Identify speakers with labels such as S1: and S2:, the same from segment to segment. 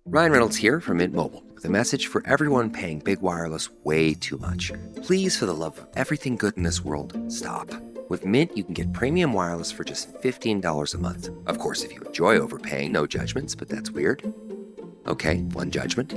S1: Ryan Reynolds here from Mint Mobile with a message for everyone paying big wireless way too much. Please, for the love of everything good in this world, stop. With Mint, you can get premium wireless for just $15 a month. Of course, if you enjoy overpaying, no judgments, but that's weird. Okay, one judgment.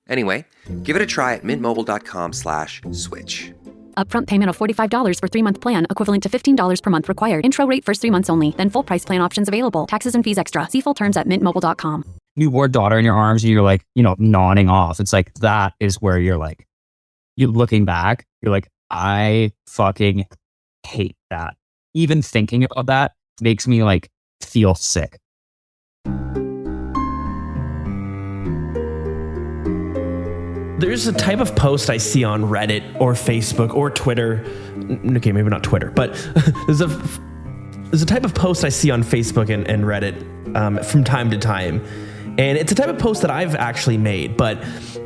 S1: Anyway, give it a try at mintmobile.com/switch.
S2: Upfront payment of $45 for 3-month plan, equivalent to $15 per month required. Intro rate first 3 months only, then full price plan options available. Taxes and fees extra. See full terms at mintmobile.com.
S3: Newborn daughter in your arms and you're like, nodding off. It's like, that is where you're looking back, you're like, I fucking hate that. Even thinking about that makes me feel sick.
S4: There's a type of post I see on Reddit or Facebook or Twitter. Okay, maybe not Twitter, but there's a type of post I see on Facebook and Reddit from time to time. And it's a type of post that I've actually made, but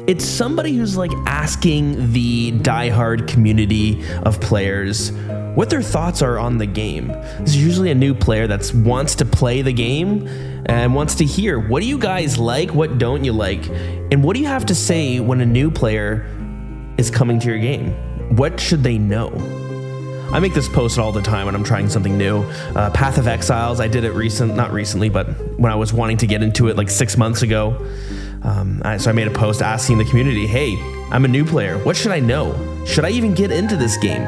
S4: it's somebody who's asking the diehard community of players what their thoughts are on the game. This is usually a new player that wants to play the game and wants to hear, what do you guys like? What don't you like? And what do you have to say when a new player is coming to your game? What should they know? I make this post all the time when I'm trying something new. Path of Exiles, I did it not recently, but when I was wanting to get into it 6 months ago. So I made a post asking the community, hey, I'm a new player. What should I know? Should I even get into this game?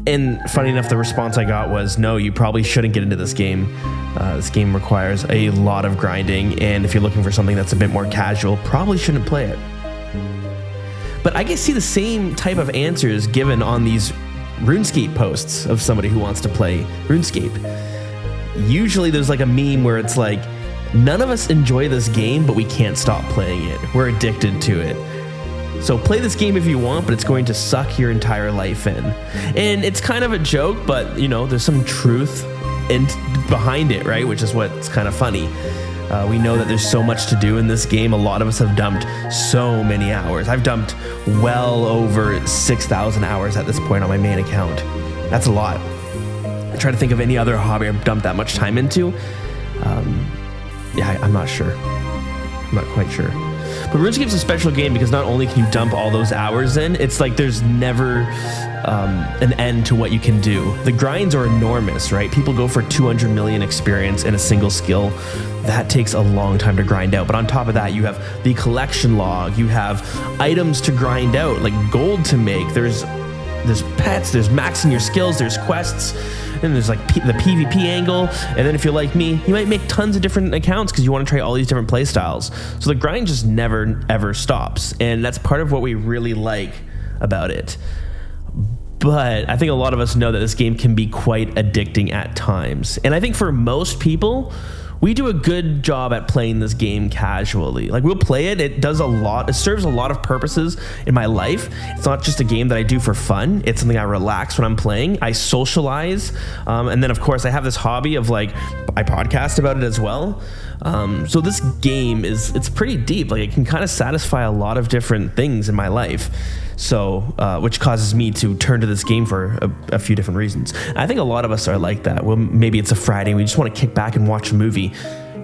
S4: And funny enough, the response I got was, no, you probably shouldn't get into this game. This game requires a lot of grinding, and if you're looking for something that's a bit more casual, probably shouldn't play it. But I can see the same type of answers given on these RuneScape posts of somebody who wants to play RuneScape. Usually there's a meme where it's none of us enjoy this game, but we can't stop playing it. We're addicted to it. So play this game if you want, but it's going to suck your entire life in. And it's kind of a joke, but there's some truth behind it, right? Which is what's kind of funny. We know that there's so much to do in this game. A lot of us have dumped so many hours. I've dumped well over 6,000 hours at this point on my main account. That's a lot. I try to think of any other hobby I've dumped that much time into. I'm not sure. I'm not quite sure. But RuneScape's a special game because not only can you dump all those hours in, it's there's never an end to what you can do. The grinds are enormous, right? People go for 200 million experience in a single skill. That takes a long time to grind out. But on top of that, you have the collection log. You have items to grind out, like gold to make. There's pets, there's maxing your skills, there's quests, and there's the PvP angle. And then if you're like me, you might make tons of different accounts because you want to try all these different play styles. So the grind just never ever stops, and that's part of what we really like about it. But I think a lot of us know that this game can be quite addicting at times, and I think for most people, we do a good job at playing this game casually. We'll play it. It does a lot. It serves a lot of purposes in my life. It's not just a game that I do for fun. It's something I relax when I'm playing. I socialize. And then, of course, I have this hobby of I podcast about it as well. So this game it's pretty deep. It can kind of satisfy a lot of different things in my life. So, which causes me to turn to this game for a few different reasons. I think a lot of us are like that. Well, maybe it's a Friday and we just want to kick back and watch a movie.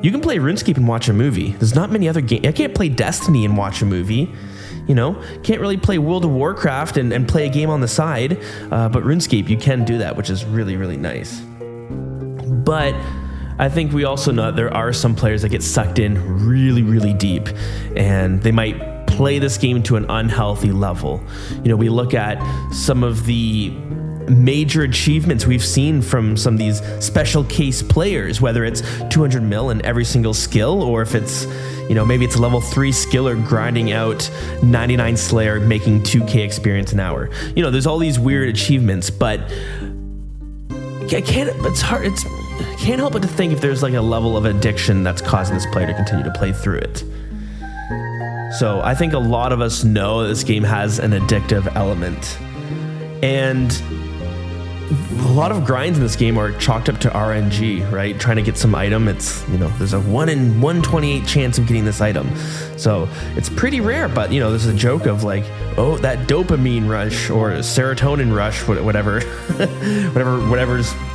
S4: You can play RuneScape and watch a movie. There's not many other games. I can't play Destiny and watch a movie. Can't really play World of Warcraft and play a game on the side. But RuneScape, you can do that, which is really, really nice. But I think we also know that there are some players that get sucked in really, really deep, and they might play this game to an unhealthy level. We look at some of the major achievements we've seen from some of these special case players, whether it's 200 mil in every single skill, or if it's, maybe it's a level 3 skiller grinding out 99 Slayer, making 2k experience an hour. There's all these weird achievements, but I can't help but to think if there's a level of addiction that's causing this player to continue to play through it. So I think a lot of us know this game has an addictive element. And a lot of grinds in this game are chalked up to RNG, right? Trying to get some item. It's, there's a 1 in 128 chance of getting this item. So it's pretty rare, but, there's a joke of that dopamine rush or serotonin rush, whatever's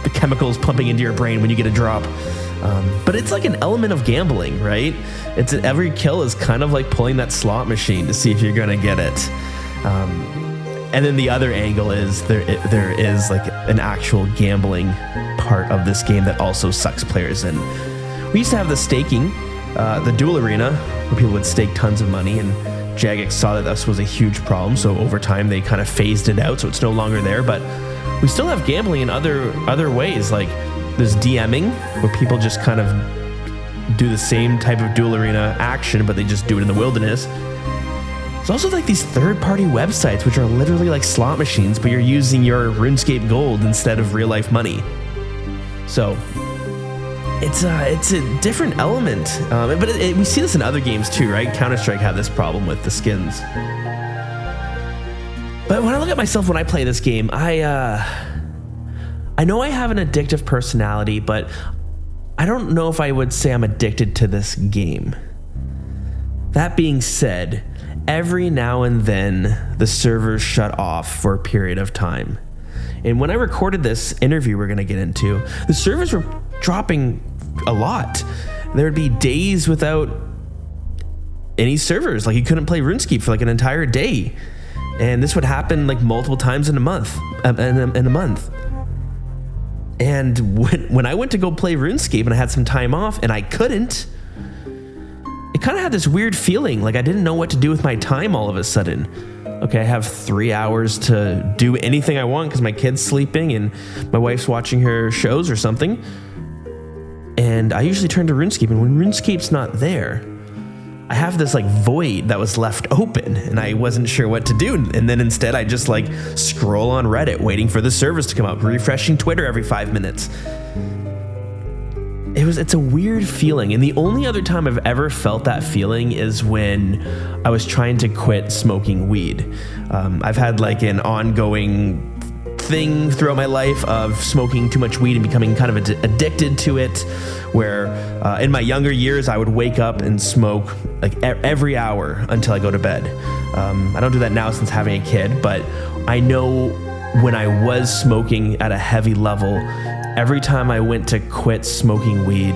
S4: the chemicals pumping into your brain when you get a drop. But it's like an element of gambling, right? Every kill is kind of like pulling that slot machine to see if you're going to get it. And then the other angle is there is like an actual gambling part of this game that also sucks players in. We used to have the staking, the duel arena, where people would stake tons of money, and Jagex saw that this was a huge problem, so over time they kind of phased it out, so it's no longer there. But we still have gambling in other ways, like there's DMing, where people just kind of do the same type of duel arena action, but they just do it in the wilderness. There's also like these third-party websites, which are literally like slot machines, but you're using your RuneScape gold instead of real-life money. So it's a different element, but we see this in other games too, right? Counter-Strike had this problem with the skins. But when I look at myself when I play this game, I know I have an addictive personality, but I don't know if I would say I'm addicted to this game. That being said, every now and then the servers shut off for a period of time. And when I recorded this interview we're going to get into, the servers were dropping a lot. There would be days without any servers. Like you couldn't play RuneScape for like an entire day. And this would happen like multiple times in a month. And when I went to go play RuneScape and I had some time off and I couldn't, it kind of had this weird feeling like I didn't know what to do with my time all of a sudden. Okay, I have 3 hours to do anything I want because my kid's sleeping and my wife's watching her shows or something. And I usually turn to RuneScape, and when RuneScape's not there, I have this like void that was left open and I wasn't sure what to do. And then instead I just like scroll on Reddit waiting for the servers to come up, refreshing Twitter every 5 minutes. It's a weird feeling. And the only other time I've ever felt that feeling is when I was trying to quit smoking weed. I've had like an ongoing thing throughout my life of smoking too much weed and becoming kind of addicted to it, where in my younger years I would wake up and smoke like every hour until I go to bed. I don't do that now since having a kid, but I know when I was smoking at a heavy level, every time I went to quit smoking weed,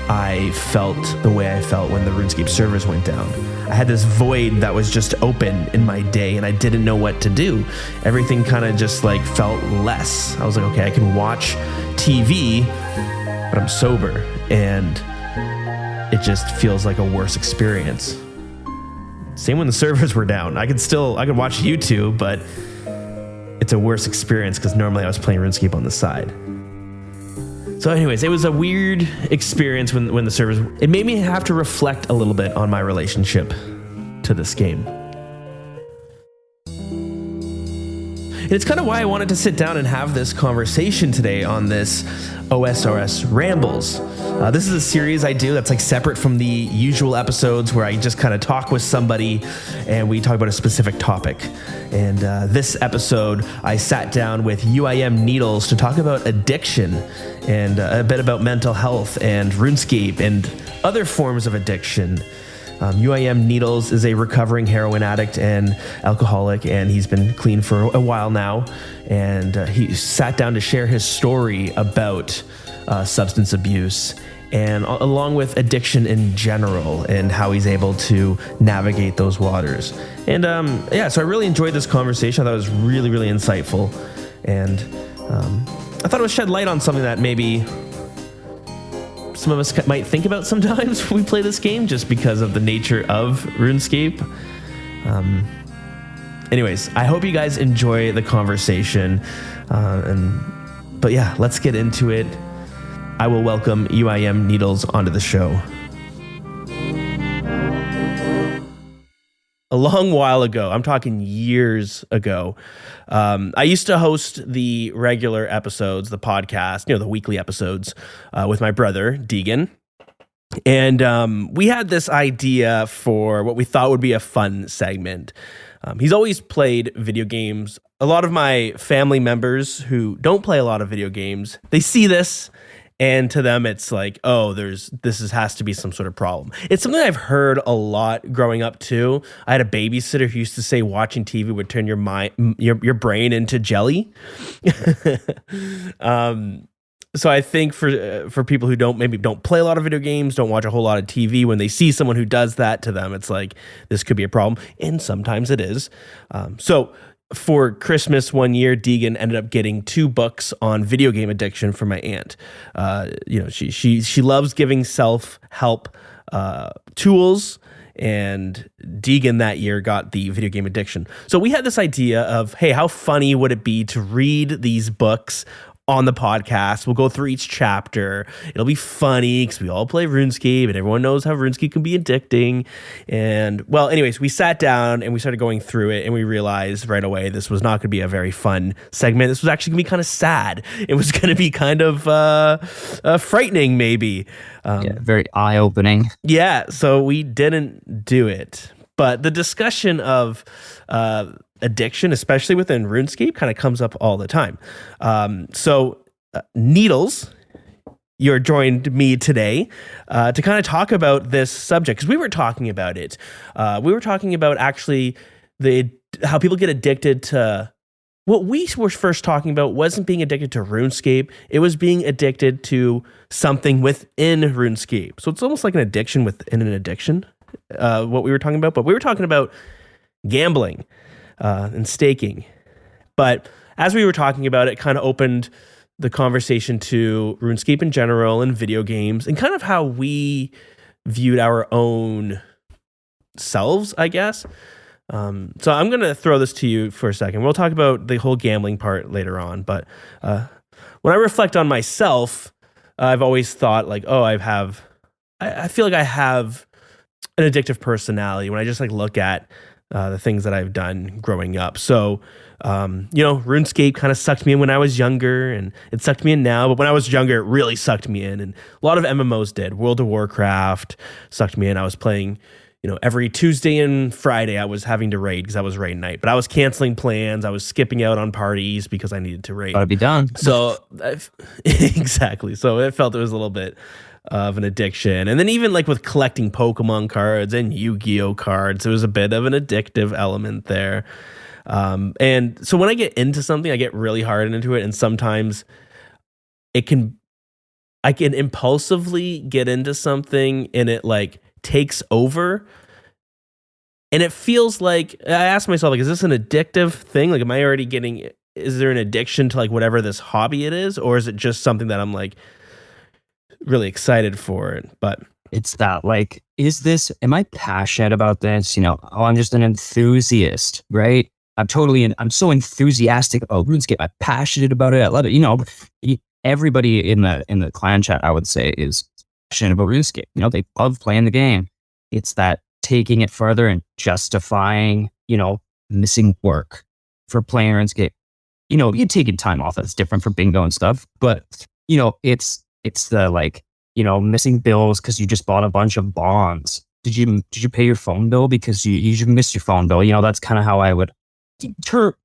S4: I felt the way I felt when the RuneScape servers went down. I had this void that was just open in my day and I didn't know what to do. Everything kind of just like felt less. I was like, okay, I can watch TV, but I'm sober, and it just feels like a worse experience. Same when the servers were down. I could watch YouTube, but it's a worse experience because normally I was playing RuneScape on the side. So anyways, it was a weird experience when the servers, it made me have to reflect a little bit on my relationship to this game. And it's kind of why I wanted to sit down and have this conversation today on this OSRS Rambles. This is a series I do that's like separate from the usual episodes where I just kind of talk with somebody and we talk about a specific topic. And this episode, I sat down with UIMNEEDLES to talk about addiction and a bit about mental health and RuneScape and other forms of addiction. UIMNEEDLES is a recovering heroin addict and alcoholic, and he's been clean for a while now. And he sat down to share his story about substance abuse and along with addiction in general and how he's able to navigate those waters. And so I really enjoyed this conversation. I thought it was really, really insightful. And I thought it would shed light on something that maybe some of us might think about sometimes when we play this game, just because of the nature of RuneScape. Anyways, I hope you guys enjoy the conversation. But yeah, let's get into it. I will welcome UIMNEEDLES onto the show. A long while ago, I'm talking years ago, I used to host the regular episodes, the podcast, the weekly episodes with my brother, Deegan. And we had this idea for what we thought would be a fun segment. He's always played video games. A lot of my family members who don't play a lot of video games, they see this, and to them, it's like, oh, this has to be some sort of problem. It's something I've heard a lot growing up too. I had a babysitter who used to say watching TV would turn your brain into jelly. So I think for people who don't play a lot of video games, don't watch a whole lot of TV, when they see someone who does that to them, it's like, this could be a problem, and sometimes it is. So for Christmas one year, Deegan ended up getting 2 books on video game addiction from my aunt. She loves giving self-help tools, and Deegan that year got the video game addiction. So we had this idea of, hey, how funny would it be to read these books on the podcast? We'll go through each chapter. It'll be funny because we all play RuneScape and everyone knows how RuneScape can be addicting. And well, anyways, we sat down and we started going through it, and we realized right away this was not going to be a very fun segment. This was actually going to be kind of sad. It was going to be kind of frightening, maybe.
S3: Very eye-opening. Yeah,
S4: so we didn't do it. But the discussion of addiction, especially within RuneScape, kind of comes up all the time. So Needles, you're joined me today to kind of talk about this subject, because we were talking about it. We were talking about actually how people get addicted to. What we were first talking about wasn't being addicted to RuneScape. It was being addicted to something within RuneScape. So it's almost like an addiction within an addiction, what we were talking about. But we were talking about gambling and staking. But as we were talking about it, kind of opened the conversation to RuneScape in general and video games and kind of how we viewed our own selves, I guess. So I'm going to throw this to you for a second. We'll talk about the whole gambling part later on. But when I reflect on myself, I've always thought like, oh, I feel like I have an addictive personality when I just like look at the things that I've done growing up. So, RuneScape kind of sucked me in when I was younger, and it sucked me in now. But when I was younger, it really sucked me in. And a lot of MMOs did. World of Warcraft sucked me in. I was playing, every Tuesday and Friday I was having to raid because I was raid night. But I was canceling plans. I was skipping out on parties because I needed to raid.
S3: Gotta be done.
S4: So, exactly. So it felt it was a little bit of an addiction. And then even like with collecting Pokemon cards and Yu-Gi-Oh cards, there was a bit of an addictive element there. And so when I get into something, I get really hard into it. And sometimes I can impulsively get into something and it like takes over. And it feels like, I ask myself, like, is this an addictive thing? Like, is there an addiction to like whatever this hobby it is? Or is it just something that I'm like really excited for it? But
S3: it's that like, am I passionate about this? I'm just an enthusiast, right? I'm so enthusiastic about RuneScape. I'm passionate about it. I love it. Everybody in the clan chat, I would say, is passionate about RuneScape. They love playing the game. It's that taking it further and justifying, missing work for playing RuneScape. You're taking time off. That's different from bingo and stuff. But, it's the like, missing bills because you just bought a bunch of bonds. Did you pay your phone bill because you missed your phone bill? That's kind of how I would put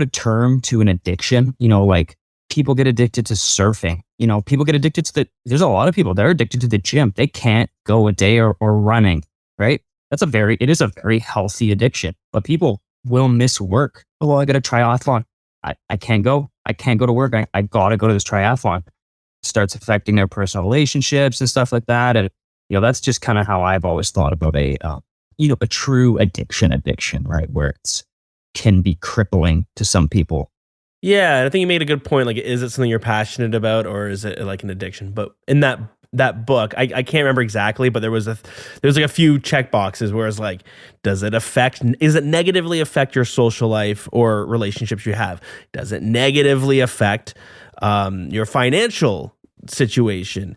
S3: a term to an addiction. Like people get addicted to surfing. People get addicted to there's a lot of people that are addicted to the gym. They can't go a day or running, right? It is a very healthy addiction, but people will miss work. Oh, I got a triathlon. I can't go. I can't go to work. I gotta go to this triathlon. Starts affecting their personal relationships and stuff like that. And, that's just kind of how I've always thought about a true addiction, right? Where it's can be crippling to some people.
S4: Yeah, I think you made a good point. Like, is it something you're passionate about, or is it like an addiction? But in that book, I can't remember exactly, but there was like a few check boxes where it's like, is it negatively affect your social life or relationships you have? Does it negatively affect your financial situation,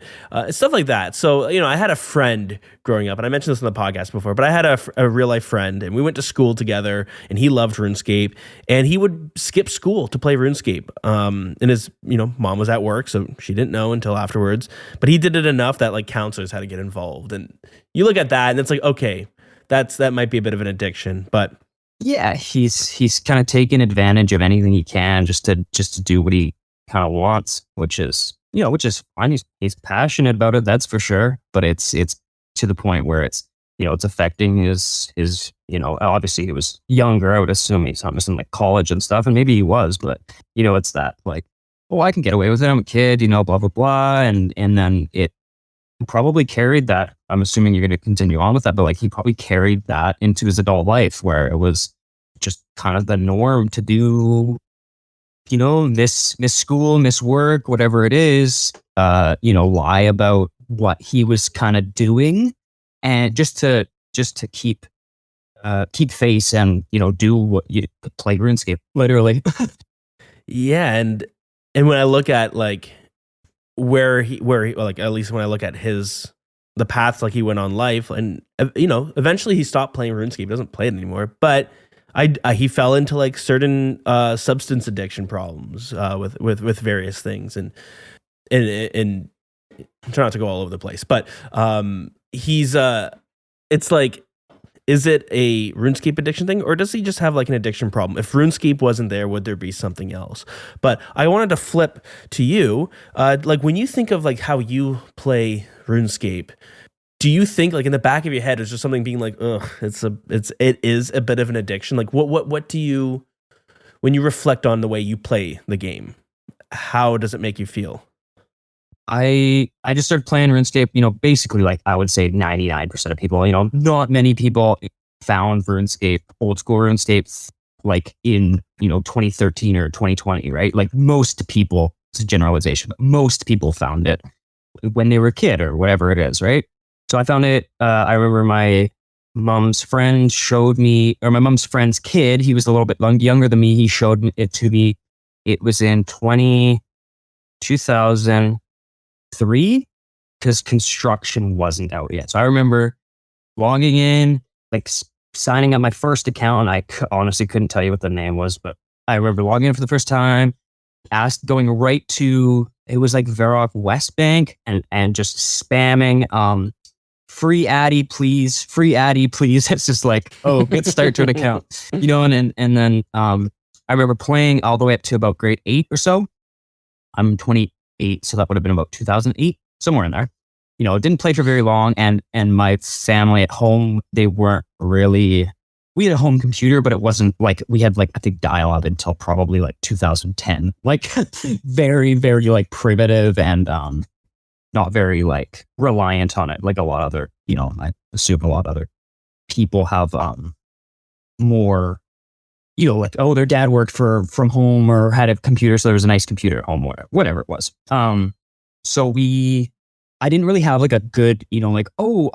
S4: stuff like that? So, I had a friend growing up, and I mentioned this on the podcast before, but I had a real life friend, and we went to school together, and he loved RuneScape, and he would skip school to play RuneScape. And his, mom was at work, so she didn't know until afterwards, but he did it enough that like counselors had to get involved. And you look at that and it's like, okay, that might be a bit of an addiction. But
S3: yeah, he's kind of taking advantage of anything he can just to do what he kind of wants, which is fine. He's passionate about it, that's for sure. But it's to the point where it's affecting his obviously he was younger. I would assume he's not missing like college and stuff, and maybe he was, but it's that like oh, I can get away with it. I'm a kid, blah, blah, blah. And then it probably carried that. I'm assuming you're going to continue on with that, but like he probably carried that into his adult life where it was just kind of the norm to do, miss school, miss work, whatever it is, lie about what he was kind of doing, and just to keep face and do what you play RuneScape literally.
S4: Yeah, and when I look at like where he like, at least when I look at the paths like he went on life, and eventually he stopped playing RuneScape, he doesn't play it anymore, but he fell into like certain substance addiction problems with various things, and I'm trying not to go all over the place, but he's it's like, is it a RuneScape addiction thing, or does he just have like an addiction problem? If RuneScape wasn't there, would there be something else? But I wanted to flip to you. Like when you think of like how you play RuneScape, do you think like in the back of your head is just something being like, ugh, it is a bit of an addiction? Like what do you, when you reflect on the way you play the game, how does it make you feel?
S3: I just started playing RuneScape, basically like I would say 99% of people, not many people found RuneScape, old school RuneScape, like in, 2013 or 2020, right? Like most people, it's a generalization, but most people found it when they were a kid or whatever it is, right? So I found it, I remember my mom's friend showed me, or my mom's friend's kid, he was a little bit younger than me, he showed it to me. It was in 2003, because construction wasn't out yet. So I remember logging in, like signing up my first account, and I honestly couldn't tell you what the name was, but I remember logging in for the first time, going right to, it was like Varrock West Bank, and just spamming, free Addy, please, free Addy, please. It's just like, oh, good start to an account, and then I remember playing all the way up to about grade 8 or so. I'm 28, so that would have been about 2008, somewhere in there. Didn't play for very long, and my family at home, they weren't really. We had a home computer, but it wasn't like we had like I think dial-up until probably like 2010, like very very like primitive and not very like reliant on it, like a lot of other I assume a lot of other people have more. Like, oh, their dad worked from home or had a computer, so there was a nice computer at home, or whatever it was. So I didn't really have like a good, like, oh,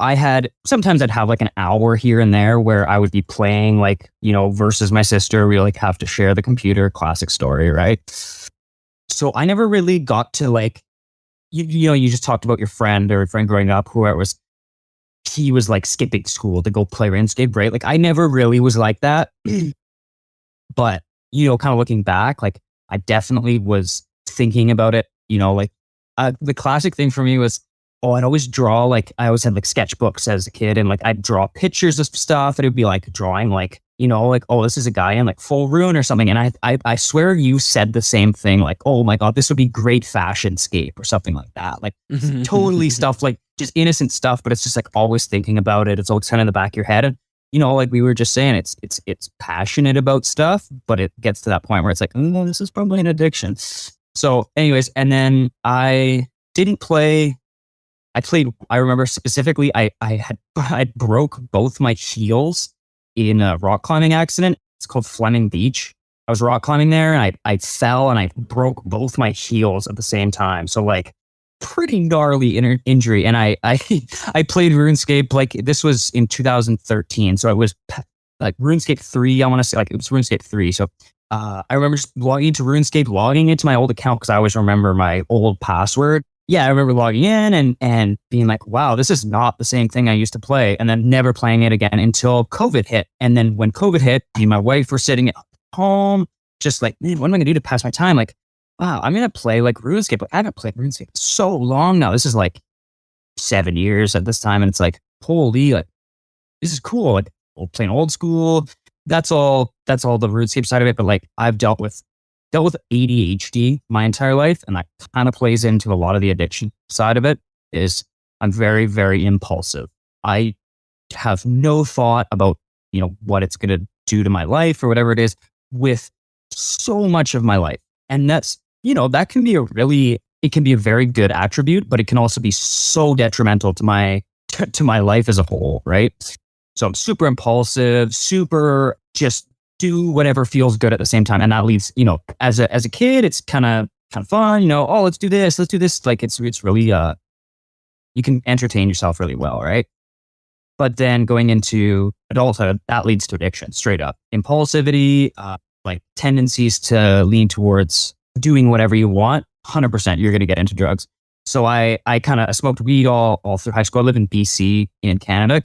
S3: sometimes I'd have like an hour here and there where I would be playing like, versus my sister, we like have to share the computer, classic story, right? So I never really got to like, you just talked about your friend growing up, who it was, he was like skipping school to go play RuneScape, right? Like I never really was like that. But, kind of looking back, like I definitely was thinking about it, like the classic thing for me was, I'd always draw, like I always had like sketchbooks as a kid, and like I'd draw pictures of stuff, and it would be like drawing like, like, oh, this is a guy in like full rune or something. And I swear you said the same thing, like, oh my God, this would be great fashion scape or something like that. Like totally stuff, like just innocent stuff, but it's just like always thinking about it. It's always kind of in the back of your head. And like we were just saying, it's passionate about stuff, but it gets to that point where it's like, oh, this is probably an addiction. So anyways, and then I didn't play. I remember specifically, I broke both my heels in a rock climbing accident. It's called Fleming Beach. I was rock climbing there, and I fell and I broke both my heels at the same time. So like pretty gnarly injury. And I played RuneScape, like this was in 2013. So it was like RuneScape 3. I want to say like it was RuneScape 3. So I remember just logging into RuneScape, logging into my old account, because I always remember my old password. Yeah, I remember logging in and being like, wow, this is not the same thing I used to play. And then never playing it again until COVID hit. And then when COVID hit, me and my wife were sitting at home, just like, man, what am I going to do to pass my time? Like, wow, I'm going to play like RuneScape. Like, I haven't played RuneScape so long now. This is like 7 years at this time. And it's like, holy, like, this is cool. Like, playing old school. That's all the RuneScape side of it. But like, I've dealt with ADHD my entire life. And that kind of plays into a lot of the addiction side of it. Is I'm very, very impulsive. I have no thought about, what it's going to do to my life or whatever it is with so much of my life. And that's that can be it can be a very good attribute, but it can also be so detrimental to my life as a whole, right? So I'm super impulsive, super just do whatever feels good at the same time. And that leads, as a kid, it's kind of fun, oh, let's do this. Like it's really, you can entertain yourself really well, right? But then going into adulthood, that leads to addiction, straight up. Impulsivity, like tendencies to lean towards doing whatever you want, 100% you're going to get into drugs. So I kind of smoked weed all through high school. I live in BC in Canada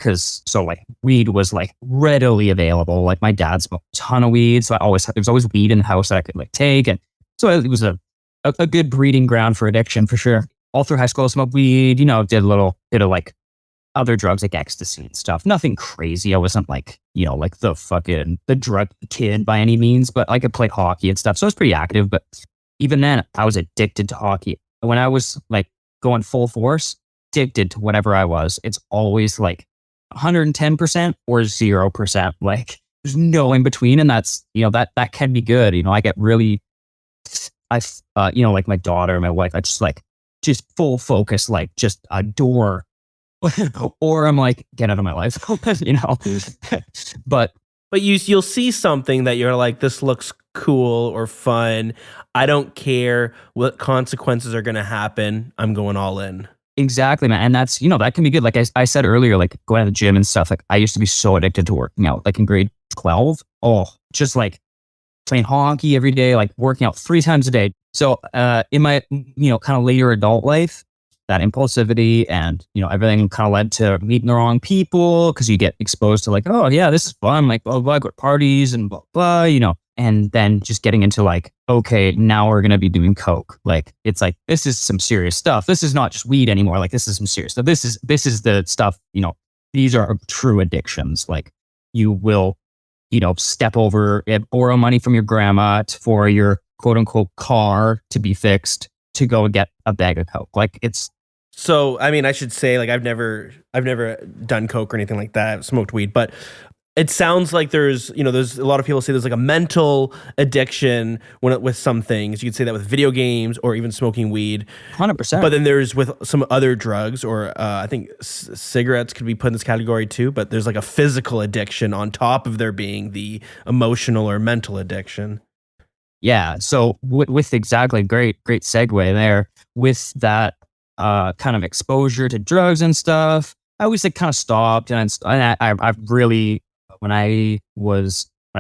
S3: so like weed was like readily available. Like my dad smoked a ton of weed. So there was always weed in the house that I could like take. And so it was a good breeding ground for addiction for sure. All through high school, I smoked weed, did a little bit of like other drugs like ecstasy and stuff. Nothing crazy. I wasn't like, like the drug kid by any means, but like I played hockey and stuff. So I was pretty active, but even then I was addicted to hockey. When I was like going full force, addicted to whatever I was, it's always like 110% or 0%. Like there's no in between. And that's, that can be good. I get really, like my daughter, my wife, I just full focus, like just adore. Or I'm like, get out of my life, but
S4: you'll see something that you're like, this looks cool or fun. I don't care what consequences are going to happen. I'm going all in.
S3: Exactly, man. And that's, that can be good. Like I said earlier, like going to the gym and stuff, like I used to be so addicted to working out, like in grade 12. Oh, just like playing hockey every day, like working out 3 times a day. So in my, kind of later adult life, that impulsivity and, everything kind of led to meeting the wrong people because you get exposed to like, oh yeah, this is fun. Like, blah, blah, go to parties and blah, blah, and then just getting into like, okay, now we're going to be doing coke. Like, it's like, this is some serious stuff. This is not just weed anymore. Like, this is some serious stuff. This is the stuff, these are true addictions. Like you will, step over and borrow money from your grandma for your quote unquote car to be fixed to go and get a bag of coke. Like it's.
S4: So, I mean, I should say like, I've never done coke or anything like that. I've smoked weed, but it sounds like there's a lot of people say there's like a mental addiction with some things. You could say that with video games or even smoking weed.
S3: 100%.
S4: But then there's with some other drugs or I think cigarettes could be put in this category too. But there's like a physical addiction on top of there being the emotional or mental addiction.
S3: Yeah. So with exactly great segue there with that kind of exposure to drugs and stuff. I always like kind of stopped and I really. When I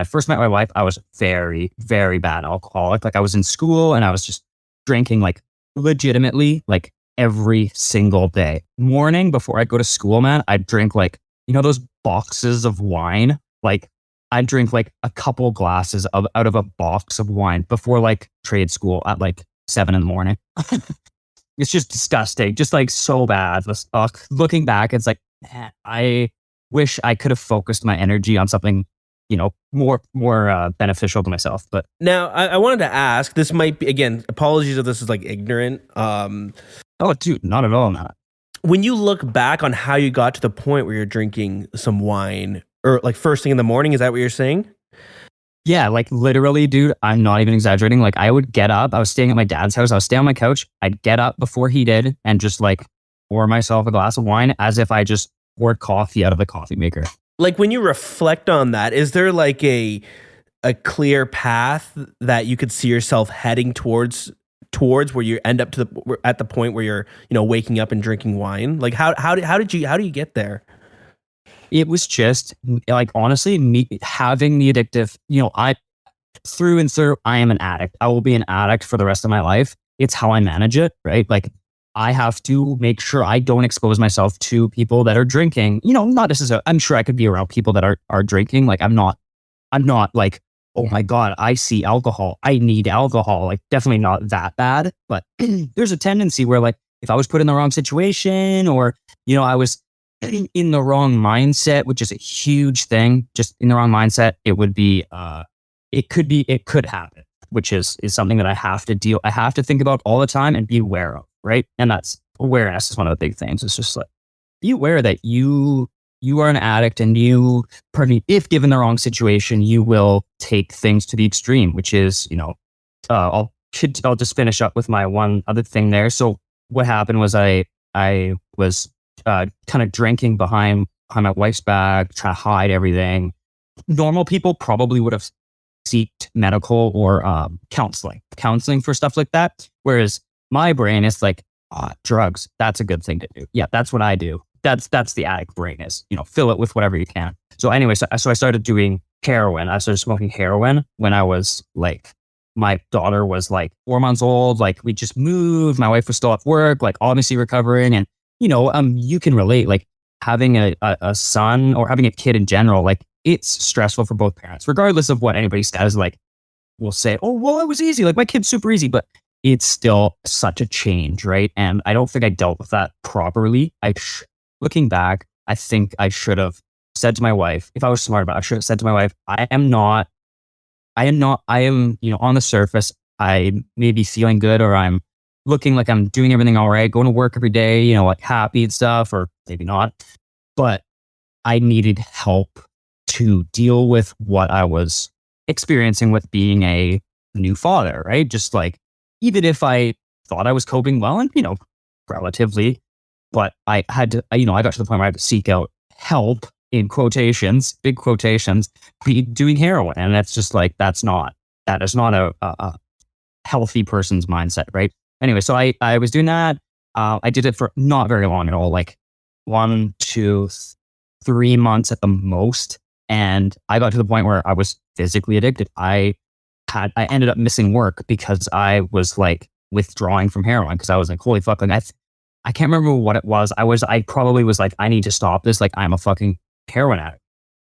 S3: first met my wife, I was very, very bad alcoholic. Like I was in school and I was just drinking like legitimately like every single day. Morning before I go to school, man, I'd drink like, those boxes of wine. Like I'd drink like a couple glasses out of a box of wine before like trade school at like 7 a.m. It's just disgusting. Just like so bad. Looking back, it's like, man, I wish I could have focused my energy on something, more beneficial to myself. But
S4: now I wanted to ask, this might be, again, apologies if this is like ignorant.
S3: Oh, dude, not at all, not.
S4: When you look back on how you got to the point where you're drinking some wine or like first thing in the morning, is that what you're saying?
S3: Yeah, like literally, dude, I'm not even exaggerating. Like I would get up, I was staying at my dad's house. I was staying on my couch. I'd get up before he did and just like pour myself a glass of wine as if I just poured coffee out of the coffee maker.
S4: Like when you reflect on that, is there like a clear path that you could see yourself heading towards where you end up at the point where you're, waking up and drinking wine? Like how do you get there?
S3: It was just like, honestly, me having the addictive, I through and through, I am an addict. I will be an addict for the rest of my life. It's how I manage it, right? Like I have to make sure I don't expose myself to people that are drinking, not necessarily. I'm sure I could be around people that are drinking. Like I'm not like, oh my God, I see alcohol, I need alcohol. Like definitely not that bad. But there's a tendency where like, if I was put in the wrong situation or, I was in the wrong mindset, which is a huge thing, just in the wrong mindset, it would be, it could happen, which is something that I have to think about all the time and be aware of. Right. And that's awareness is one of the big things. It's just like, be aware that you are an addict and if given the wrong situation, you will take things to the extreme, which is, I'll I'll just finish up with my one other thing there. So what happened was I was kind of drinking behind my wife's back, trying to hide everything. Normal people probably would have sought medical or counseling for stuff like that. Whereas my brain is like, drugs, that's a good thing to do. Yeah, that's what I do. That's the addict brain is, fill it with whatever you can. So anyway, so I started doing heroin. I started smoking heroin when I was like, my daughter was like 4 months old. Like we just moved. My wife was still at work, like obviously recovering. And, you can relate, like having a son or having a kid in general, like it's stressful for both parents, regardless of what anybody says, like will say, oh, well, it was easy. Like my kid's super easy, but it's still such a change. Right. And I don't think I dealt with that properly. Looking back, I think I should have said to my wife, if I was smart about it, I should have said to my wife, I am, on the surface, I may be feeling good or I'm looking like I'm doing everything all right, going to work every day, like happy and stuff, or maybe not. But I needed help to deal with what I was experiencing with being a new father, right? Just like, even if I thought I was coping well and, relatively, but I had to, I got to the point where I had to seek out help in quotations, big quotations, doing heroin. And that's just like, that is not a healthy person's mindset, right? Anyway, so I was doing that. I did it for not very long at all, like 1 to 3 months at the most. And I got to the point where I was physically addicted. I ended up missing work because I was like withdrawing from heroin because I was like, holy fuck, like I can't remember what it was. I probably was like, I need to stop this. Like I'm a fucking heroin addict.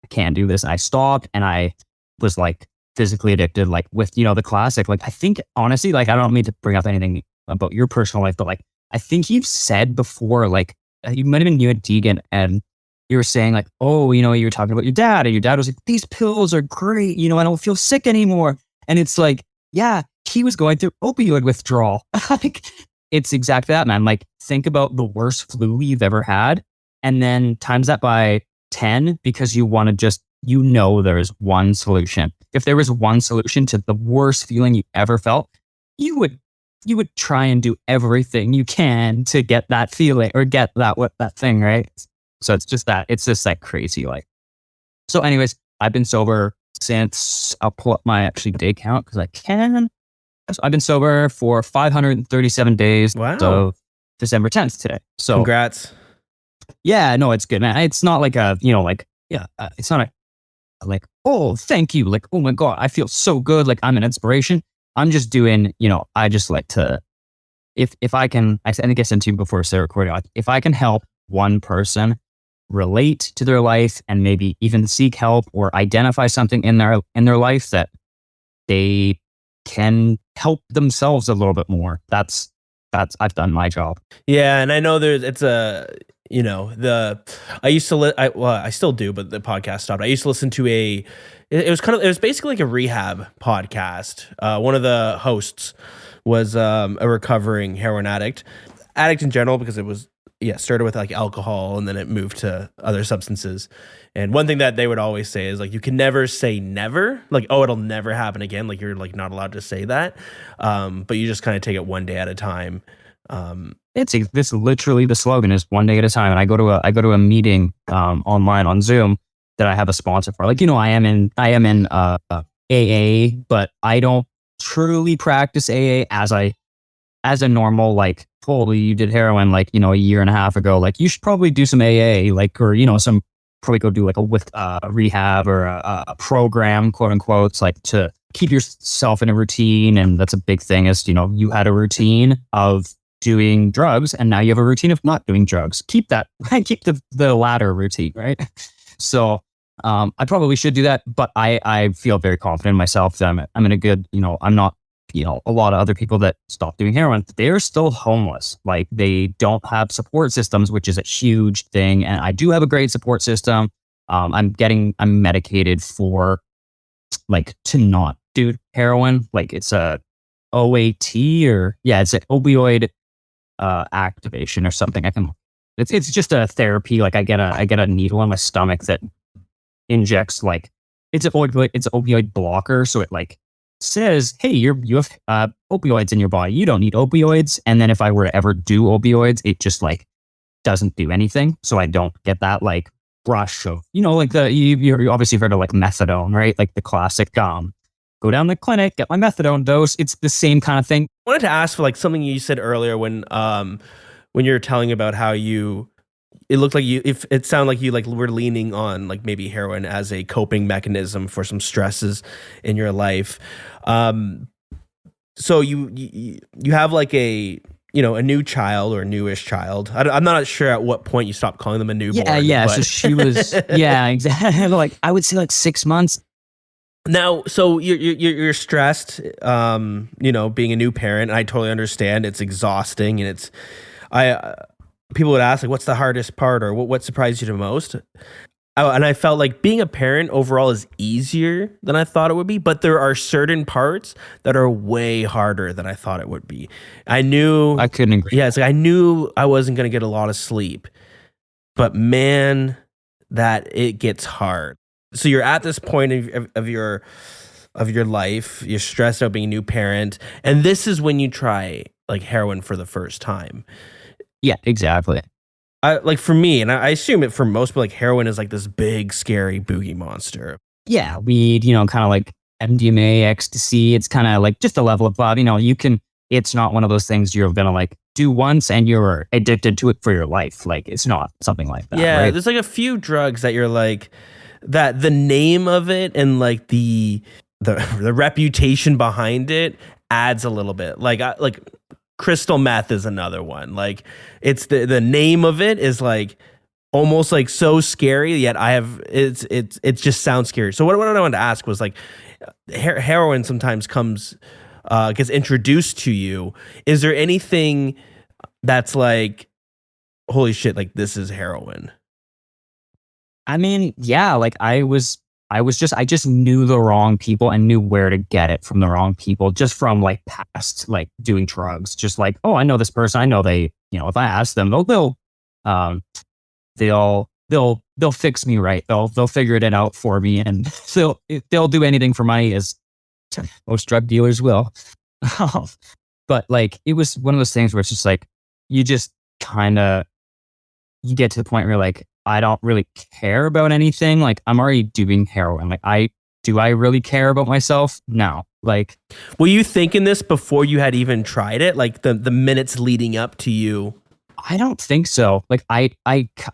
S3: I can't do this. I stopped and I was like physically addicted, like with, the classic, like I think honestly, like I don't mean to bring up anything about your personal life, but like, I think you've said before, like you might have been you at Deegan and you were saying like, oh, you were talking about your dad and your dad was like, these pills are great. I don't feel sick anymore. And it's like, yeah, he was going through opioid withdrawal. Like, it's exactly that, man. Like, think about the worst flu you've ever had and then times that by 10 because you want to just, there's one solution. If there was one solution to the worst feeling you ever felt, you would try and do everything you can to get that feeling or get that thing, right? So it's just that crazy, like. So anyways, I've been sober since, I'll pull up my actually day count because I can. So I've been sober for 537 days.
S4: Wow.
S3: So December 10th today. So
S4: congrats.
S3: Yeah, no, it's good, man. It's not like it's not like, oh, thank you. Like, oh my God, I feel so good. Like I'm an inspiration. I'm just doing, I just like to, if I can, I think I said to you before Sarah recording, like, if I can help one person relate to their life and maybe even seek help or identify something in their life that they can help themselves a little bit more. That's I've done my job.
S4: Yeah, and I know I used to I still do, but the podcast stopped. I used to listen to it was basically like a rehab podcast. One of the hosts was a recovering heroin addict in general, because it was started with like alcohol and then it moved to other substances. And one thing that they would always say is like, you can never say never, like, oh, it'll never happen again. Like you're like not allowed to say that. But you just kind of take it one day at a time.
S3: This literally the slogan is one day at a time. And I go to a meeting online on Zoom that I have a sponsor for. Like, I am in AA, but I don't truly practice AA as a normal, like, holy, you did heroin like, a year and a half ago. Like you should probably do some AA, like, or, probably go do like a rehab or a program, quote unquote. It's like to keep yourself in a routine. And that's a big thing is, you had a routine of doing drugs and now you have a routine of not doing drugs. Keep the latter routine, right? So I probably should do that, but I feel very confident in myself that I'm in a good, I'm not, a lot of other people that stop doing heroin, they're still homeless. Like they don't have support systems, which is a huge thing. And I do have a great support system. I'm medicated for like to not do heroin. Like it's a OAT it's an opioid activation or something. It's just a therapy. Like I get a needle in my stomach that injects like it's an opioid blocker. So it like says, hey, you have opioids in your body. You don't need opioids. And then if I were to ever do opioids, it just like doesn't do anything. So I don't get that like rush of, like you obviously heard of like methadone, right? Like the classic, go down to the clinic, get my methadone dose. It's the same kind of thing.
S4: I wanted to ask for like something you said earlier when you were telling about how it looked like it sounded like you like were leaning on like maybe heroin as a coping mechanism for some stresses in your life. So you have like a new child or a newish child. I'm not sure at what point you stopped calling them a newborn.
S3: Yeah.
S4: But.
S3: So she was, yeah, exactly. Like I would say like 6 months.
S4: Now, so you're stressed, being a new parent. I totally understand. It's exhausting, and people would ask like, what's the hardest part, or what surprised you the most? And I felt like being a parent overall is easier than I thought it would be, but there are certain parts that are way harder than I thought it would be. I couldn't agree. Yeah, it's like I knew I wasn't going to get a lot of sleep, but man, that it gets hard. So you're at this point of your life. You're stressed out being a new parent, and this is when you try like heroin for the first time.
S3: Yeah, exactly.
S4: Like for me, and I assume it for most people, like heroin is like this big, scary boogie monster.
S3: Yeah, weed, kind of like MDMA, ecstasy. It's kind of like just a level above. It's not one of those things you're gonna like do once and you're addicted to it for your life. Like it's not something like that.
S4: Yeah,
S3: right?
S4: There's like a few drugs that you're like that. The name of it and like the reputation behind it adds a little bit. Like crystal meth is another one. Like it's the name of it is like almost like so scary, yet it just sounds scary. So what I wanted to ask was like heroin sometimes gets introduced to you. Is there anything that's like, holy shit, like this is heroin?
S3: I mean, yeah, like I just knew the wrong people and knew where to get it from the wrong people, just from like past like doing drugs. Just like, oh, I know this person. I know they, if I ask them, they'll fix me right. They'll figure it out for me, and they'll do anything for money, as most drug dealers will. But like, it was one of those things where it's just like you just kind of you get to the point where you're like, I don't really care about anything. Like I'm already doing heroin. Like do I really care about myself? No. Like,
S4: were you thinking this before you had even tried it? Like the minutes leading up to you?
S3: I don't think so. Like I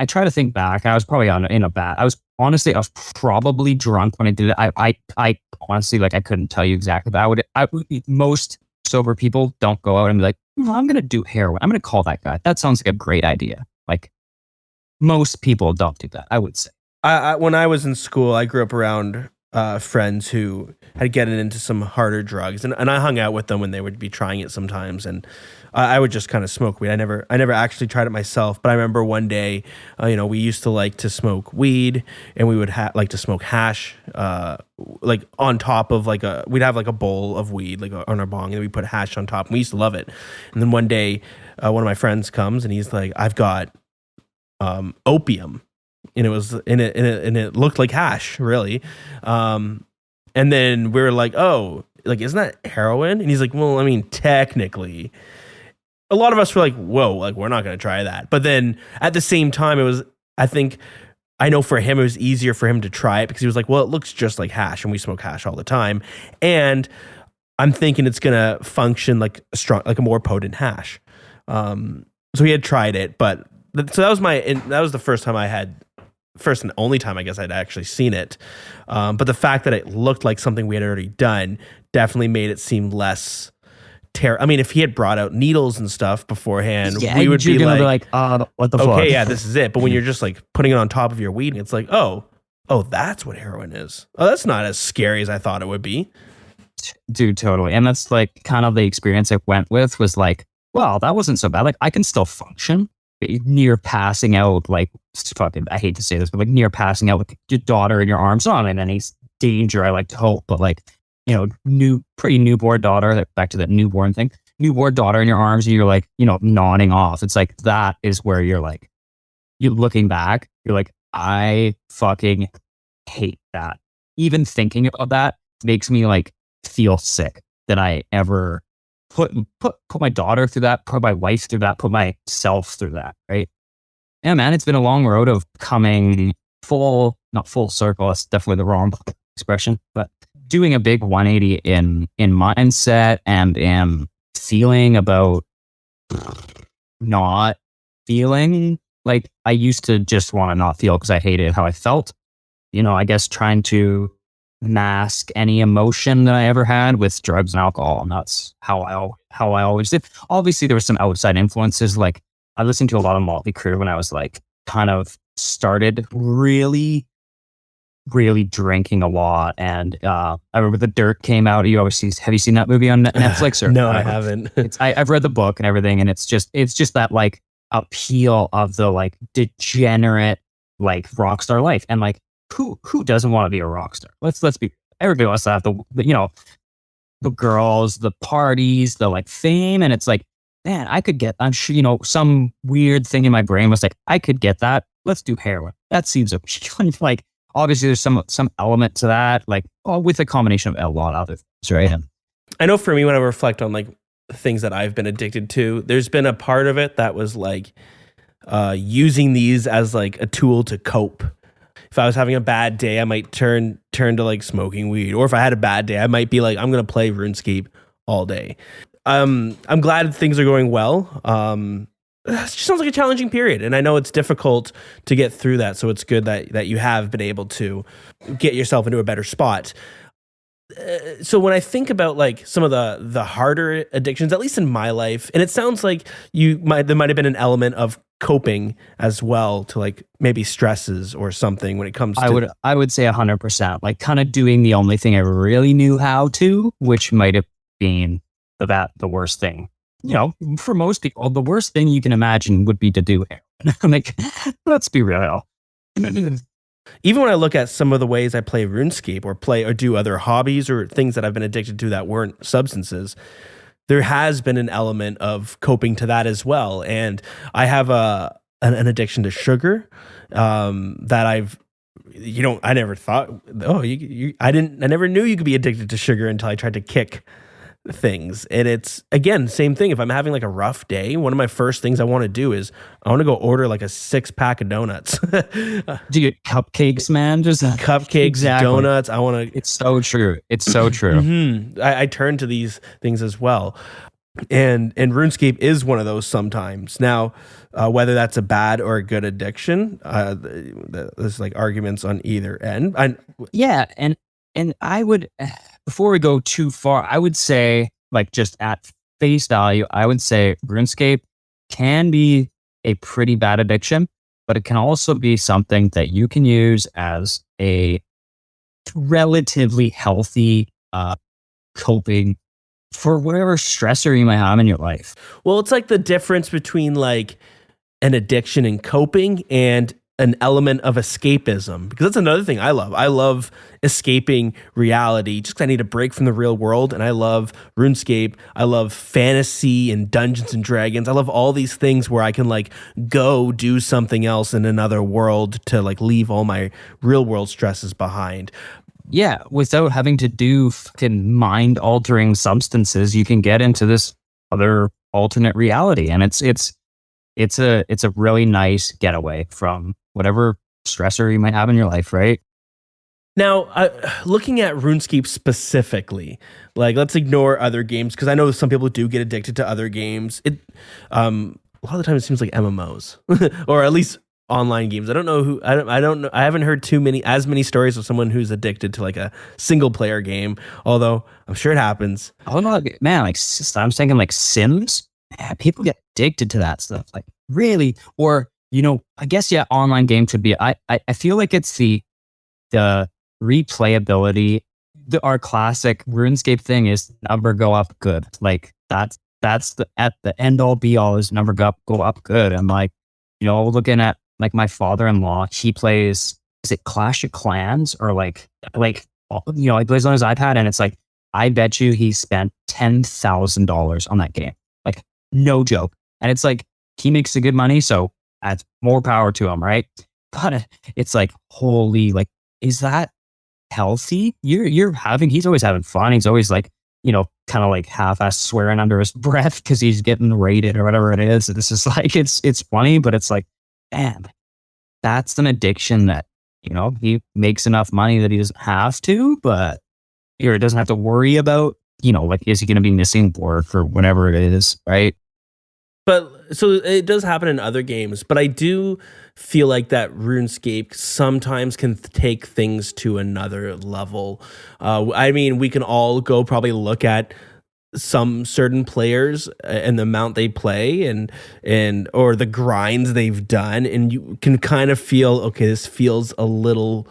S3: try to think back. I was probably in a bad. I was probably drunk when I did it. I honestly, like, I couldn't tell you exactly, but most sober people don't go out and be like, I'm going to do heroin. I'm going to call that guy. That sounds like a great idea. Like most people don't do that, I would say.
S4: When I was in school, I grew up around friends who had gotten into some harder drugs, and I hung out with them when they would be trying it sometimes, and I would just kind of smoke weed. I never actually tried it myself, but I remember one day, we used to like to smoke weed, and we would like to smoke hash, like on top of we'd have like a bowl of weed like on our bong, and we put hash on top, and we used to love it. And then one day, one of my friends comes, and he's like, I've got opium. And it looked like hash, really. And then we were like, oh, like, isn't that heroin? And he's like, well, I mean, technically. A lot of us were like, whoa, like, we're not going to try that. But then at the same time, I know for him, it was easier for him to try it because he was like, well, it looks just like hash, and we smoke hash all the time. And I'm thinking it's going to function like a more potent hash. So he had tried it, but so that was the first and only time I guess I'd actually seen it. But the fact that it looked like something we had already done definitely made it seem less I mean, if he had brought out needles and stuff beforehand, we would be like,
S3: what the fuck?
S4: Okay, yeah, this is it. But when you're just like putting it on top of your weed, it's like, oh, that's what heroin is. Oh, that's not as scary as I thought it would be.
S3: Dude, totally. And that's like kind of the experience I went with, was like, well, that wasn't so bad. Like I can still function. Near passing out, like, fucking, I hate to say this, but like near passing out with your daughter in your arms, not in any danger, I like to hope, but like, pretty newborn daughter, back to that newborn thing, newborn daughter in your arms, and you're like, nodding off. It's like, that is where you're like, you're looking back, you're like, I fucking hate that. Even thinking about that makes me like feel sick that I ever put my daughter through that, put my wife through that, put myself through that, right? Yeah, man, it's been a long road of coming not full circle. That's definitely the wrong expression, but doing a big 180 in mindset and in feeling about not feeling like I used to just want to not feel because I hated how I felt. I guess trying to mask any emotion that I ever had with drugs and alcohol. And that's how I always did. Obviously, there were some outside influences. Like I listened to a lot of Motley Crue when I was like kind of started really, really drinking a lot. And I remember The Dirt came out. Have you seen that movie on Netflix? Or
S4: No, I haven't.
S3: I've read the book and everything, and it's just that like appeal of the like degenerate like rock star life, and like who doesn't want to be a rock star? Let's be. Everybody wants to have the girls, the parties, the like fame, and it's like, man, I'm sure some weird thing in my brain was like, I could get that. Let's do heroin. That seems like obviously there's some element to that, like with a combination of a lot of other things, right? And
S4: I know for me, when I reflect on like things that I've been addicted to, there's been a part of it that was like using these as like a tool to cope. If I was having a bad day, I might turn to like smoking weed. Or if I had a bad day, I might be like, I'm going to play RuneScape all day. I'm glad things are going well. It just sounds like a challenging period. And I know it's difficult to get through that. So it's good that you have been able to get yourself into a better spot. So when I think about like some of the harder addictions, at least in my life, and it sounds like there might have been an element of coping as well to like maybe stresses or something when it comes to.
S3: I would say 100%, like kind of doing the only thing I really knew how to, which might have been the worst thing. For most people, the worst thing you can imagine would be to do heroin. Like, let's be real.
S4: Even when I look at some of the ways I play RuneScape or do other hobbies or things that I've been addicted to that weren't substances, there has been an element of coping to that as well. And I have an addiction to sugar that I never thought, I never knew you could be addicted to sugar until I tried to kick things. And it's, again, same thing. If I'm having like a rough day, one of my first things I want to do is I want to go order like a 6-pack of donuts.
S3: Do you get cupcakes, man? Just
S4: cupcakes, exactly. Donuts. I want to.
S3: It's so true. It's so true.
S4: Mm-hmm. I turn to these things as well. And RuneScape is one of those sometimes. Now, whether that's a bad or a good addiction, there's like arguments on either end.
S3: And I would, before we go too far, I would say, like just at face value, I would say RuneScape can be a pretty bad addiction, but it can also be something that you can use as a relatively healthy coping for whatever stressor you might have in your life.
S4: Well, it's like the difference between like an addiction and coping and an element of escapism, because that's another thing I love. I love escaping reality just because I need a break from the real world. And I love RuneScape. I love fantasy and Dungeons and Dragons. I love all these things where I can like go do something else in another world to like leave all my real world stresses behind.
S3: Yeah, without having to do fucking mind altering substances, you can get into this other alternate reality, and it's a really nice getaway from whatever stressor you might have in your life, right?
S4: Now, looking at RuneScape specifically, like let's ignore other games because I know some people do get addicted to other games. A lot of the time it seems like MMOs or at least online games. I don't know I don't know. I haven't heard as many stories of someone who's addicted to like a single player game, although I'm sure it happens.
S3: Oh no, man! Like I'm thinking like Sims. Man, people get addicted to that stuff. Like really, or I guess online game could be. I feel like it's the replayability. Our classic RuneScape thing is number go up good. Like that's the at the end all be all is number go up good. And like looking at like my father-in-law, he plays, is it Clash of Clans or like he plays on his iPad, and it's like I bet you he spent $10,000 on that game. Like no joke. And it's like he makes the good money, so that's more power to him, right? But it's like holy, like is that healthy. He's always having fun. He's always like, kind of like half-ass swearing under his breath because he's getting rated or whatever it is. It's just like, it's funny, but it's like, damn, that's an addiction that, he makes enough money that he doesn't have to, but he doesn't have to worry about, like, is he going to be missing work or whatever it is, right?
S4: But so it does happen in other games, but I do feel like that RuneScape sometimes can take things to another level. I mean, we can all go probably look at some certain players and the amount they play and or the grinds they've done, and you can kind of feel, okay, this feels a little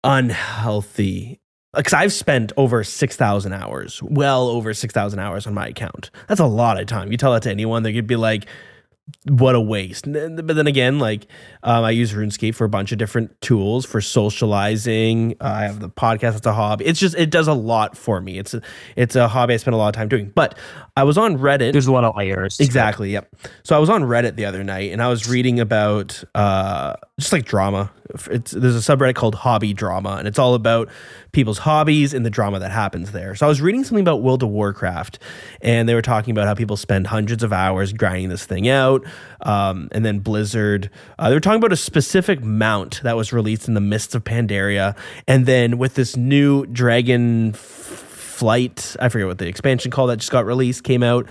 S4: unhealthy. Because I've spent over 6,000 hours, well over 6,000 hours on my account. That's a lot of time. You tell that to anyone, they could be like, what a waste. But then again, like, I use RuneScape for a bunch of different tools for socializing. I have the podcast. It's a hobby. It does a lot for me. It's a hobby I spend a lot of time doing. But I was on Reddit.
S3: There's a lot of layers.
S4: Exactly. Yep. So I was on Reddit the other night and I was reading about just like drama. There's a subreddit called Hobby Drama, and it's all about people's hobbies and the drama that happens there. So I was reading something about World of Warcraft, and they were talking about how people spend hundreds of hours grinding this thing out. And then Blizzard, they were talking about a specific mount that was released in the Mists of Pandaria. And then with this new Dragon Flight, I forget what the expansion called that just got released, came out.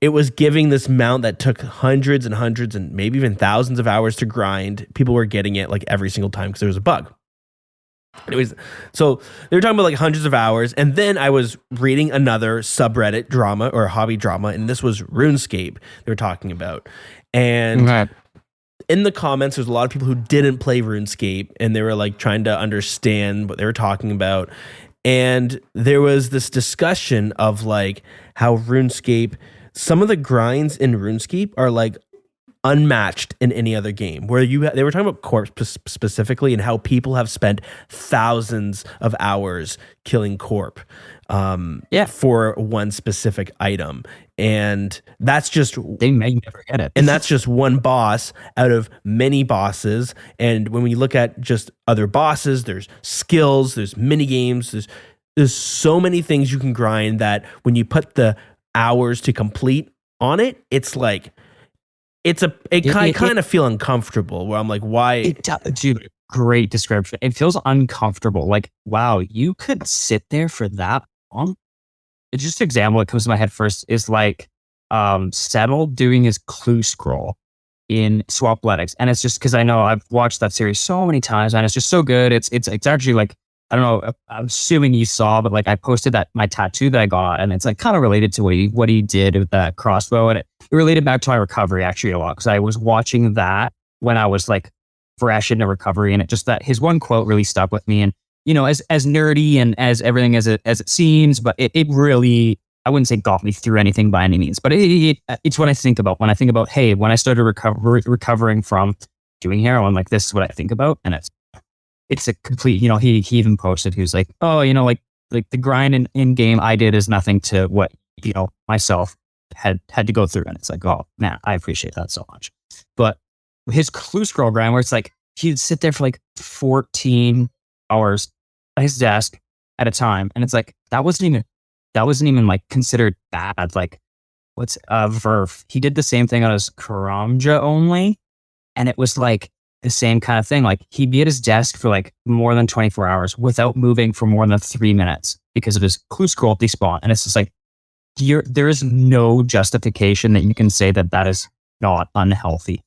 S4: It was giving this mount that took hundreds and hundreds and maybe even thousands of hours to grind. People were getting it like every single time because there was a bug. Anyways, so they were talking about like hundreds of hours. And then I was reading another subreddit drama or hobby drama, and this was RuneScape they were talking about. And in the comments, there's a lot of people who didn't play RuneScape, and they were like trying to understand what they were talking about. And there was this discussion of like how RuneScape, some of the grinds in RuneScape are like unmatched in any other game, where they were talking about corpse specifically and how people have spent thousands of hours killing corp for one specific item. And that's just,
S3: they may never get it.
S4: And that's just one boss out of many bosses. And when we look at just other bosses, there's skills, there's mini games, there's so many things you can grind that when you put the hours to complete on it, it's like, I kind of feel uncomfortable, where I'm like, why?
S3: Dude, great description. It feels uncomfortable. Like, wow, you could sit there for that long. It's just an example that comes to my head first is like Settle doing his clue scroll in Swapletics. And it's just because I know I've watched that series so many times and it's just so good. It's actually like, I don't know, I'm assuming you saw, but like I posted my tattoo that I got, and it's like kind of related to what he did with that crossbow, and it related back to my recovery actually a lot, because I was watching that when I was like fresh into recovery, and it just, that his one quote really stuck with me. And as nerdy and as everything as it seems, but it really, I wouldn't say got me through anything by any means, but it's what I think about when I think about, hey, when I started recovering from doing heroin, like this is what I think about, and it's a complete, he even posted, he was like, oh, like the grind in game I did is nothing to what, myself had to go through. And it's like, oh man, I appreciate that so much. But his clue scroll grind, where it's like, he'd sit there for like 14 hours at his desk at a time. And it's like, that wasn't even like considered bad. Like, what's Verf? He did the same thing on his Karamja only. And it was like, the same kind of thing. Like, he'd be at his desk for like more than 24 hours without moving for more than 3 minutes because of his clue scroll despawn. And it's just like, there is no justification that you can say that is not unhealthy.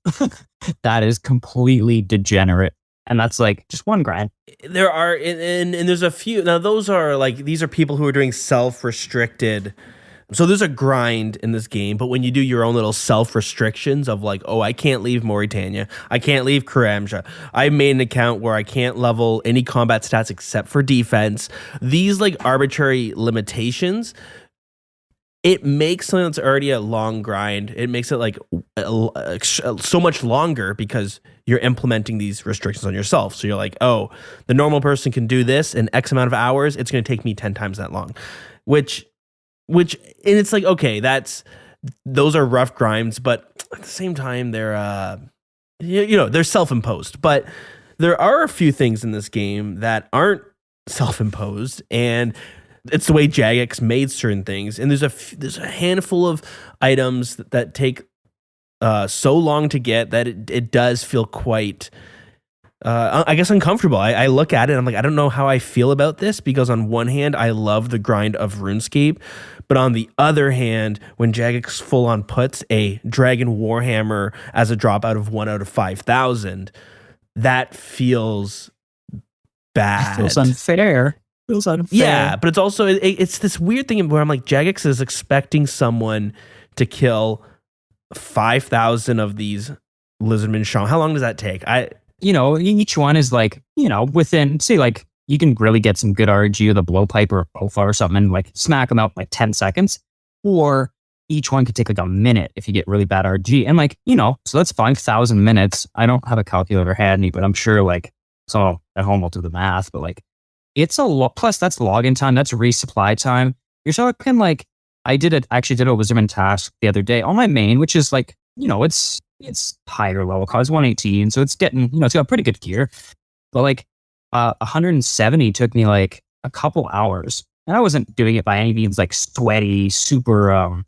S3: That is completely degenerate. And that's like just one grind.
S4: There are, and there's a few. Now, those are like, these are people who are doing self-restricted. So there's a grind in this game, but when you do your own little self-restrictions of like, oh, I can't leave Mauritania, I can't leave Karamja, I made an account where I can't level any combat stats except for defense, these like arbitrary limitations, it makes something that's already a long grind, it makes it like so much longer because you're implementing these restrictions on yourself. So you're like, oh, the normal person can do this in X amount of hours, it's going to take me 10 times that long, which and it's like, okay, those are rough grinds, but at the same time, they're they're self-imposed. But there are a few things in this game that aren't self-imposed, and it's the way Jagex made certain things. And there's a handful of items that take so long to get that it does feel quite, I guess, uncomfortable. I look at it and I'm like, I don't know how I feel about this, because on one hand, I love the grind of RuneScape, but on the other hand, when Jagex full on puts a Dragon Warhammer as a drop out of 1 out of 5,000, that feels bad.
S3: Feels unfair. Feels unfair.
S4: Yeah, but it's also it's this weird thing where I'm like, Jagex is expecting someone to kill 5,000 of these lizardmen shaman. How long does that take?
S3: Each one is like, within, say, like, you can really get some good RG with a blowpipe or a Bofa or something and like smack them out in like 10 seconds. Or each one could take like a minute if you get really bad RG. And like, so that's 5,000 minutes. I don't have a calculator handy, but I'm sure like someone at home will do the math. But like, it's a lot. Plus, that's login time. That's resupply time. You're talking like, I actually did a Wizardman task the other day on my main, which is like, it's higher level cause 118. So it's getting, it's got pretty good gear. But like 170 took me like a couple hours. And I wasn't doing it by any means like sweaty, super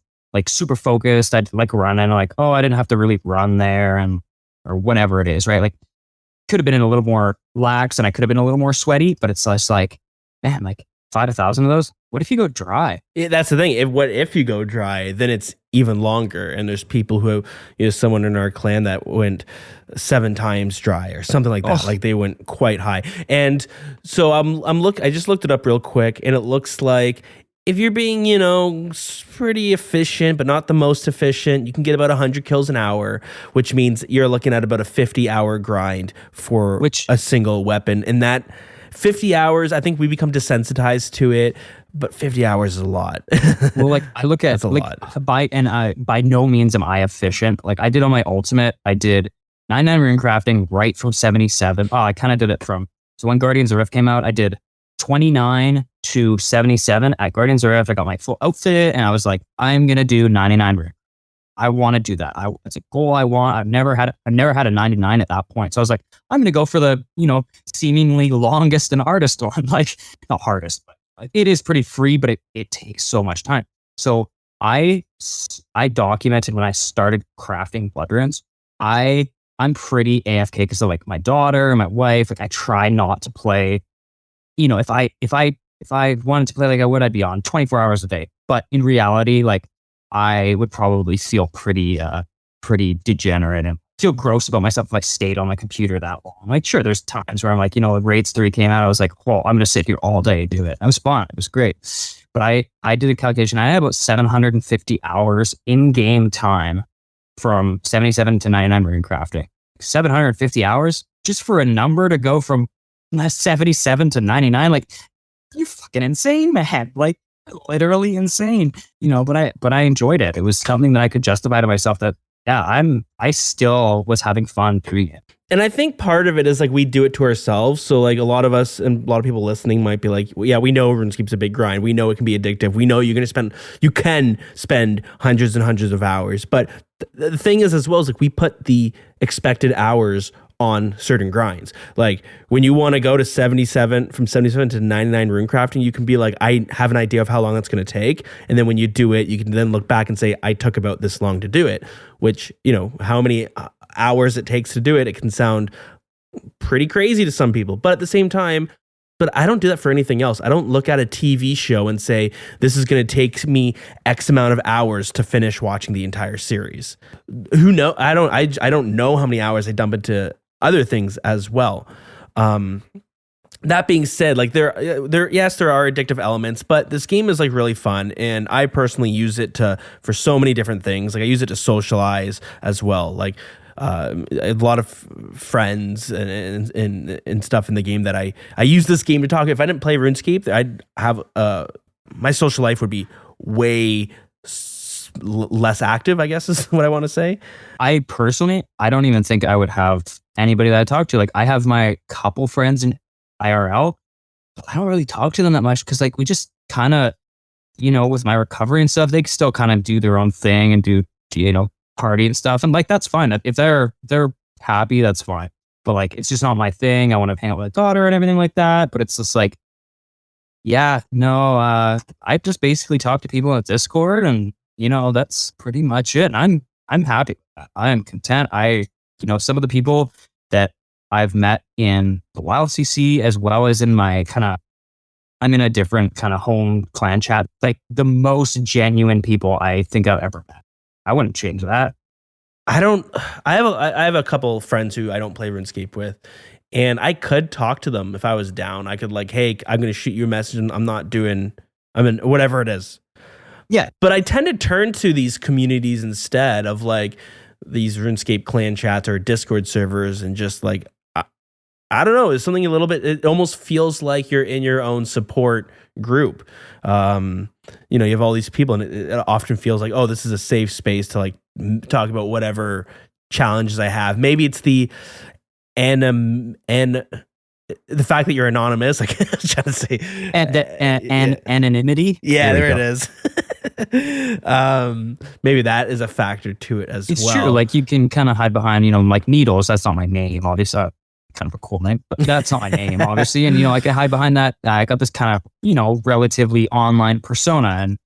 S3: focused. I'd like run and like, I didn't have to really run there or whatever it is, right? Like could have been a little more lax and I could have been a little more sweaty, but it's just like, man, like 5,000 of those. What if you go dry?
S4: Yeah, that's the thing. What if you go dry? Then it's even longer. And there's people who, someone in our clan that went 7 times dry or something like that. Like they went quite high. And so I just looked it up real quick, and it looks like if you're being, pretty efficient, but not the most efficient, you can get about 100 kills an hour, which means you're looking at about a 50-hour grind for a single weapon. And that 50 hours, I think we become desensitized to it, but 50 hours is a lot.
S3: Well, like I look at
S4: that's a lot.
S3: By no means am I efficient. Like I did on my ultimate, I did 99 rune crafting right from 77. I kind of did it so when Guardians of Rift came out, I did 29 to 77 at Guardians of Rift. I got my full outfit and I was like, I'm going to do 99 rune. I want to do that. It's a goal I want. I've never had a 99 at that point. So I was like, I'm going to go for the, seemingly longest and hardest one. Like not hardest, but it is pretty free, but it takes so much time. So I documented when I started crafting blood runes. I'm pretty AFK because of like my daughter and my wife. Like I try not to play, if I wanted to play like I would, I'd be on 24 hours a day. But in reality, like I would probably feel pretty degenerate and feel gross about myself if I stayed on my computer that long. Like, sure, there's times where I'm like, Raids 3 came out. I was like, well, I'm going to sit here all day and do it. It was fun. It was great. But I did a calculation. I had about 750 hours in-game time from 77 to 99 rune crafting. 750 hours just for a number to go from 77 to 99. Like, you're fucking insane, man. Like, literally insane. But I enjoyed it. It was something that I could justify to myself that, yeah, I still was having fun doing it.
S4: And I think part of it is like we do it to ourselves. So like a lot of us and a lot of people listening might be like, well, yeah, we know RuneScape's a big grind. We know it can be addictive. We know you can spend hundreds and hundreds of hours. But the thing is as well is like we put the expected hours on certain grinds. Like when you want to go to 77 to 99 rune crafting, you can be like, I have an idea of how long that's going to take. And then when you do it, you can then look back and say, I took about this long to do it, which, how many hours it takes to do it. It can sound pretty crazy to some people, but at the same time, but I don't do that for anything else. I don't look at a TV show and say, this is going to take me X amount of hours to finish watching the entire series. Who know? I don't know how many hours I dump into other things as well. That being said, like there are addictive elements, but this game is like really fun, and I personally use it for so many different things. Like I use it to socialize as well. Like a lot of friends and stuff in the game that I use this game to talk. If I didn't play RuneScape, I'd have my social life would be way less active, I guess is what I want to say.
S3: I don't even think I would have anybody that I talk to. Like I have my couple friends in IRL, but I don't really talk to them that much because like we just kind of, with my recovery and stuff, they still kind of do their own thing and do, party and stuff. And like, that's fine. If they're happy, that's fine. But like, it's just not my thing. I want to hang out with my daughter and everything like that. But it's just like, Yeah, no, I just basically talk to people on Discord, and that's pretty much it. I'm happy with that. I am content. Some of the people that I've met in the Wild CC, as well as in my I'm in a different kind of home clan chat, like the most genuine people I think I've ever met. I wouldn't change that.
S4: I have a couple of friends who I don't play RuneScape with, and I could talk to them if I was down. I could like, hey, I'm gonna shoot you a message, and I'm in whatever it is.
S3: Yeah.
S4: But I tend to turn to these communities instead of like these RuneScape clan chats or Discord servers, and just like I don't know, it's something a little bit. It almost feels like you're in your own support group. You have all these people, and it often feels like, oh, this is a safe space to like talk about whatever challenges I have. Maybe it's the the fact that you're anonymous. Like I was trying to say,
S3: anonymity.
S4: Yeah, there it is. Maybe that is a factor to it as
S3: It's
S4: well.
S3: true. Like you can kind of hide behind, like Needles. That's not my name, obviously. Kind of a cool name, but that's not my name, obviously. And I can hide behind that. I got this kind of, relatively online persona, and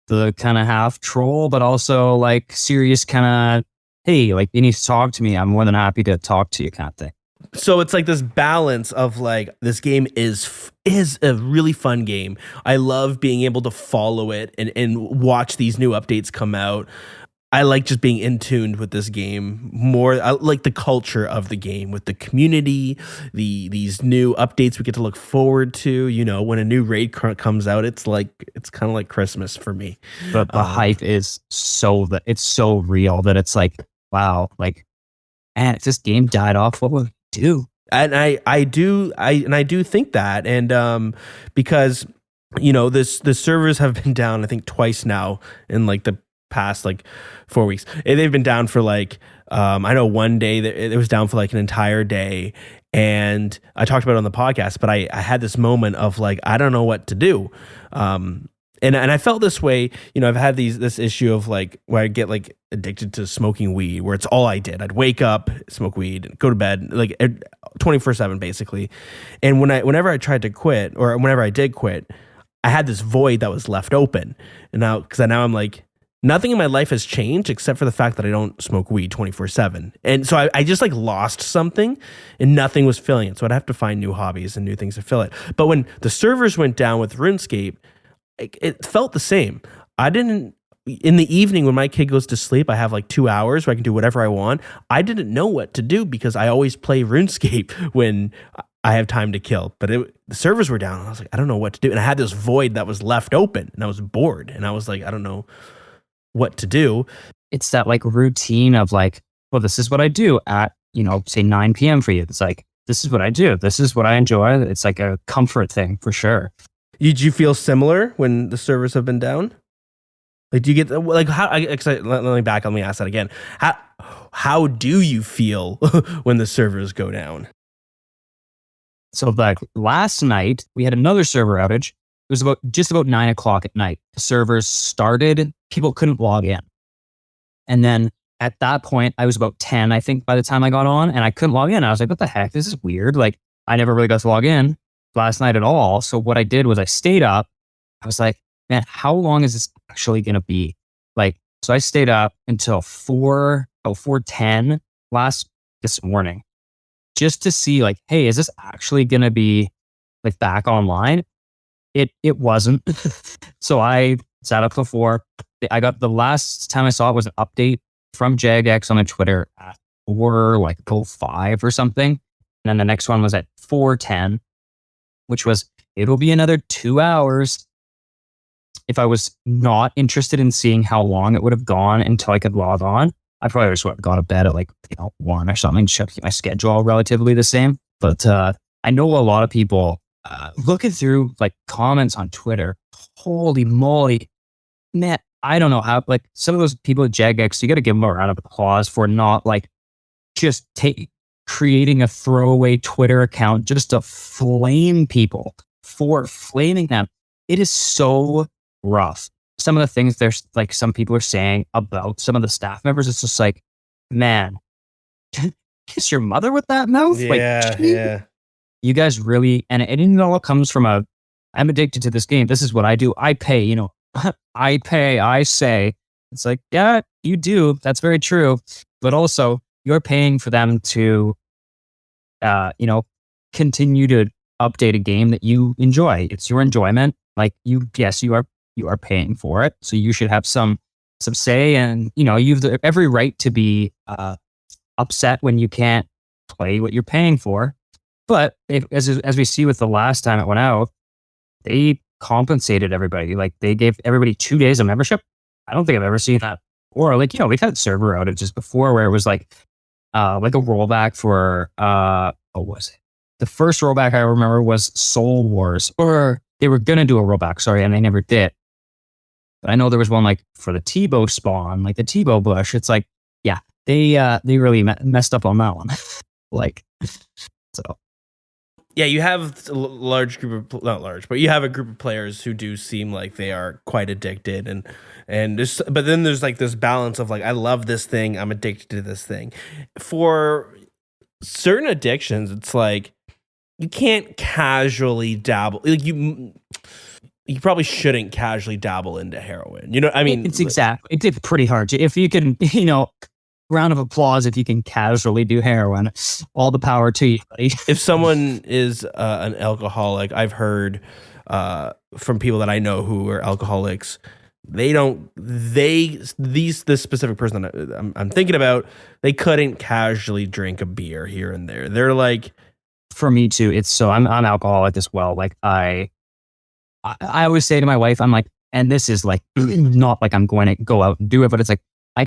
S3: the kind of half troll, but also like serious kind of, hey, like you need to talk to me. I'm more than happy to talk to you, kind of thing.
S4: So it's like this balance of like, this game is a really fun game. I love being able to follow it and watch these new updates come out. I like just being in tune with this game more. I like the culture of the game with the community, these new updates we get to look forward to. When a new raid comes out, it's kind of like Christmas for me.
S3: But the hype is it's so real that it's like, wow, like, man, if this game died off, what would we do?
S4: And I do think that, and because the servers have been down, I think twice now in like the past like 4 weeks. They've been down for like I know one day that it was down for like an entire day, and I talked about it on the podcast, but I had this moment of like, I don't know what to do. And I felt this way, I've had this issue of like where I get like addicted to smoking weed, where it's all I did. I'd wake up, smoke weed, go to bed, like 24/7 basically. And whenever I tried to quit, or whenever I did quit, I had this void that was left open. And now I'm like, nothing in my life has changed except for the fact that I don't smoke weed 24/7. And so I just like lost something, and nothing was filling it. So I'd have to find new hobbies and new things to fill it. But when the servers went down with RuneScape, it felt the same. In the evening when my kid goes to sleep, I have like 2 hours where I can do whatever I want. I didn't know what to do because I always play RuneScape when I have time to kill. But the servers were down, and I was like, I don't know what to do. And I had this void that was left open, and I was bored, and I was like, I don't know what to do.
S3: It's that like routine of like, well, this is what I do at, say 9 p.m. for you. It's like, this is what I do. This is what I enjoy. It's like a comfort thing for sure.
S4: Did you feel similar when the servers have been down? Like, do you get like how? Let me ask that again. How do you feel when the servers go down?
S3: So like last night we had another server outage. It was just about 9 o'clock at night. The servers started, people couldn't log in. And then at that point, I was about 10, I think, by the time I got on, and I couldn't log in. I was like, what the heck? This is weird. Like, I never really got to log in last night at all. So what I did was I stayed up. I was like, man, how long is this actually going to be? Like, so I stayed up until 4:10 this morning, just to see like, hey, is this actually going to be like back online? It wasn't. So I sat up till 4. I got the last time I saw it was an update from JagX on the Twitter at 4:05 or something. And then the next one was at 4:10, which was, it'll be another 2 hours. If I was not interested in seeing how long it would have gone until I could log on, I probably just would have gone to bed at like 1 or something, just to keep my schedule relatively the same. But I know a lot of people looking through like comments on Twitter, holy moly, man, I don't know how, like some of those people at JagX, you got to give them a round of applause for not like just creating a throwaway Twitter account just to flame people, for flaming them. It is so rough. Some of the things there's like some people are saying about some of the staff members, it's just like, man, kiss your mother with that mouth?
S4: Yeah,
S3: like, yeah. You guys really, and it all comes from a I'm addicted to this game. This is what I do. I pay, I pay, I say. It's like, yeah, you do. That's very true. But also, you're paying for them to, continue to update a game that you enjoy. It's your enjoyment. Like yes, you are paying for it. So you should have some say, and you've every right to be upset when you can't play what you're paying for. But as we see with the last time it went out, they compensated everybody. Like they gave everybody 2 days of membership. I don't think I've ever seen that. Or we've had server outages before where it was like a rollback for what was it? The first rollback I remember was Soul Wars, or they were gonna do a rollback, sorry, and they never did. But I know there was one like for the Tebow spawn, like the Tebow bush. It's like, yeah, they really messed up on that one. So.
S4: Yeah, you have a large group of, not large, but you have a group of players who do seem like they are quite addicted, and but then there's like this balance of like, I love this thing, I'm addicted to this thing. For certain addictions, it's like you can't casually dabble. Like you probably shouldn't casually dabble into heroin. I mean,
S3: it's pretty hard to, if you can, round of applause if you can casually do heroin. All the power to you, buddy. If
S4: someone is an alcoholic, I've heard from people that I know who are alcoholics, this specific person that I'm thinking about, they couldn't casually drink a beer here and there. They're like,
S3: for me too. It's so I'm alcoholic as well. Like I always say to my wife, I'm like, and this is like not like I'm going to go out and do it, but it's like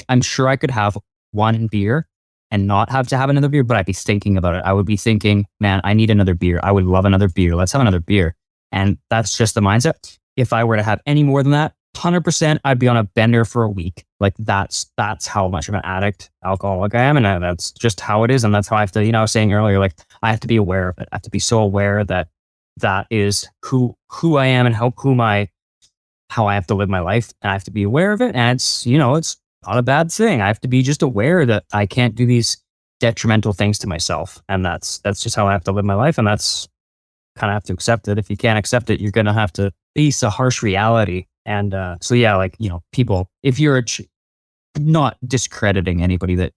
S3: I'm sure I could have one beer and not have to have another beer, but I'd be thinking about it. I would be thinking, man, I need another beer. I would love another beer. Let's have another beer. And that's just the mindset. If I were to have any more than that, 100%, I'd be on a bender for a week. Like that's how much of an addict, alcoholic I am. And that's just how it is. And that's how I have to, I was saying earlier, like I have to be aware of it. I have to be so aware that is who I am and how I have to live my life. And I have to be aware of it. And it's, it's not a bad thing. I have to be just aware that I can't do these detrimental things to myself. And that's just how I have to live my life. And that's kind of have to accept it. If you can't accept it, you're going to have to face a harsh reality. And so, yeah, like, people, if you're not discrediting anybody that,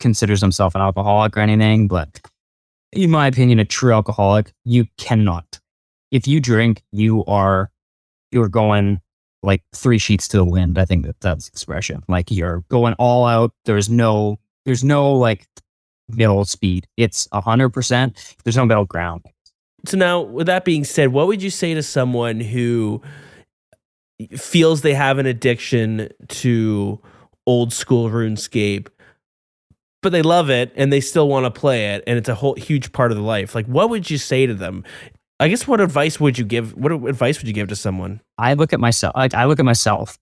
S3: considers himself an alcoholic or anything, but in my opinion, a true alcoholic, you cannot. If you drink, you're going like 3 sheets to the wind. I think that's the expression. Like you're going all out. There's no like middle speed. It's 100%. There's no middle ground.
S4: So now, with that being said, what would you say to someone who feels they have an addiction to old school RuneScape, but they love it and they still want to play it, and it's a whole huge part of their life? Like, what would you say to them? I guess what advice would you give to someone?
S3: I look at myself.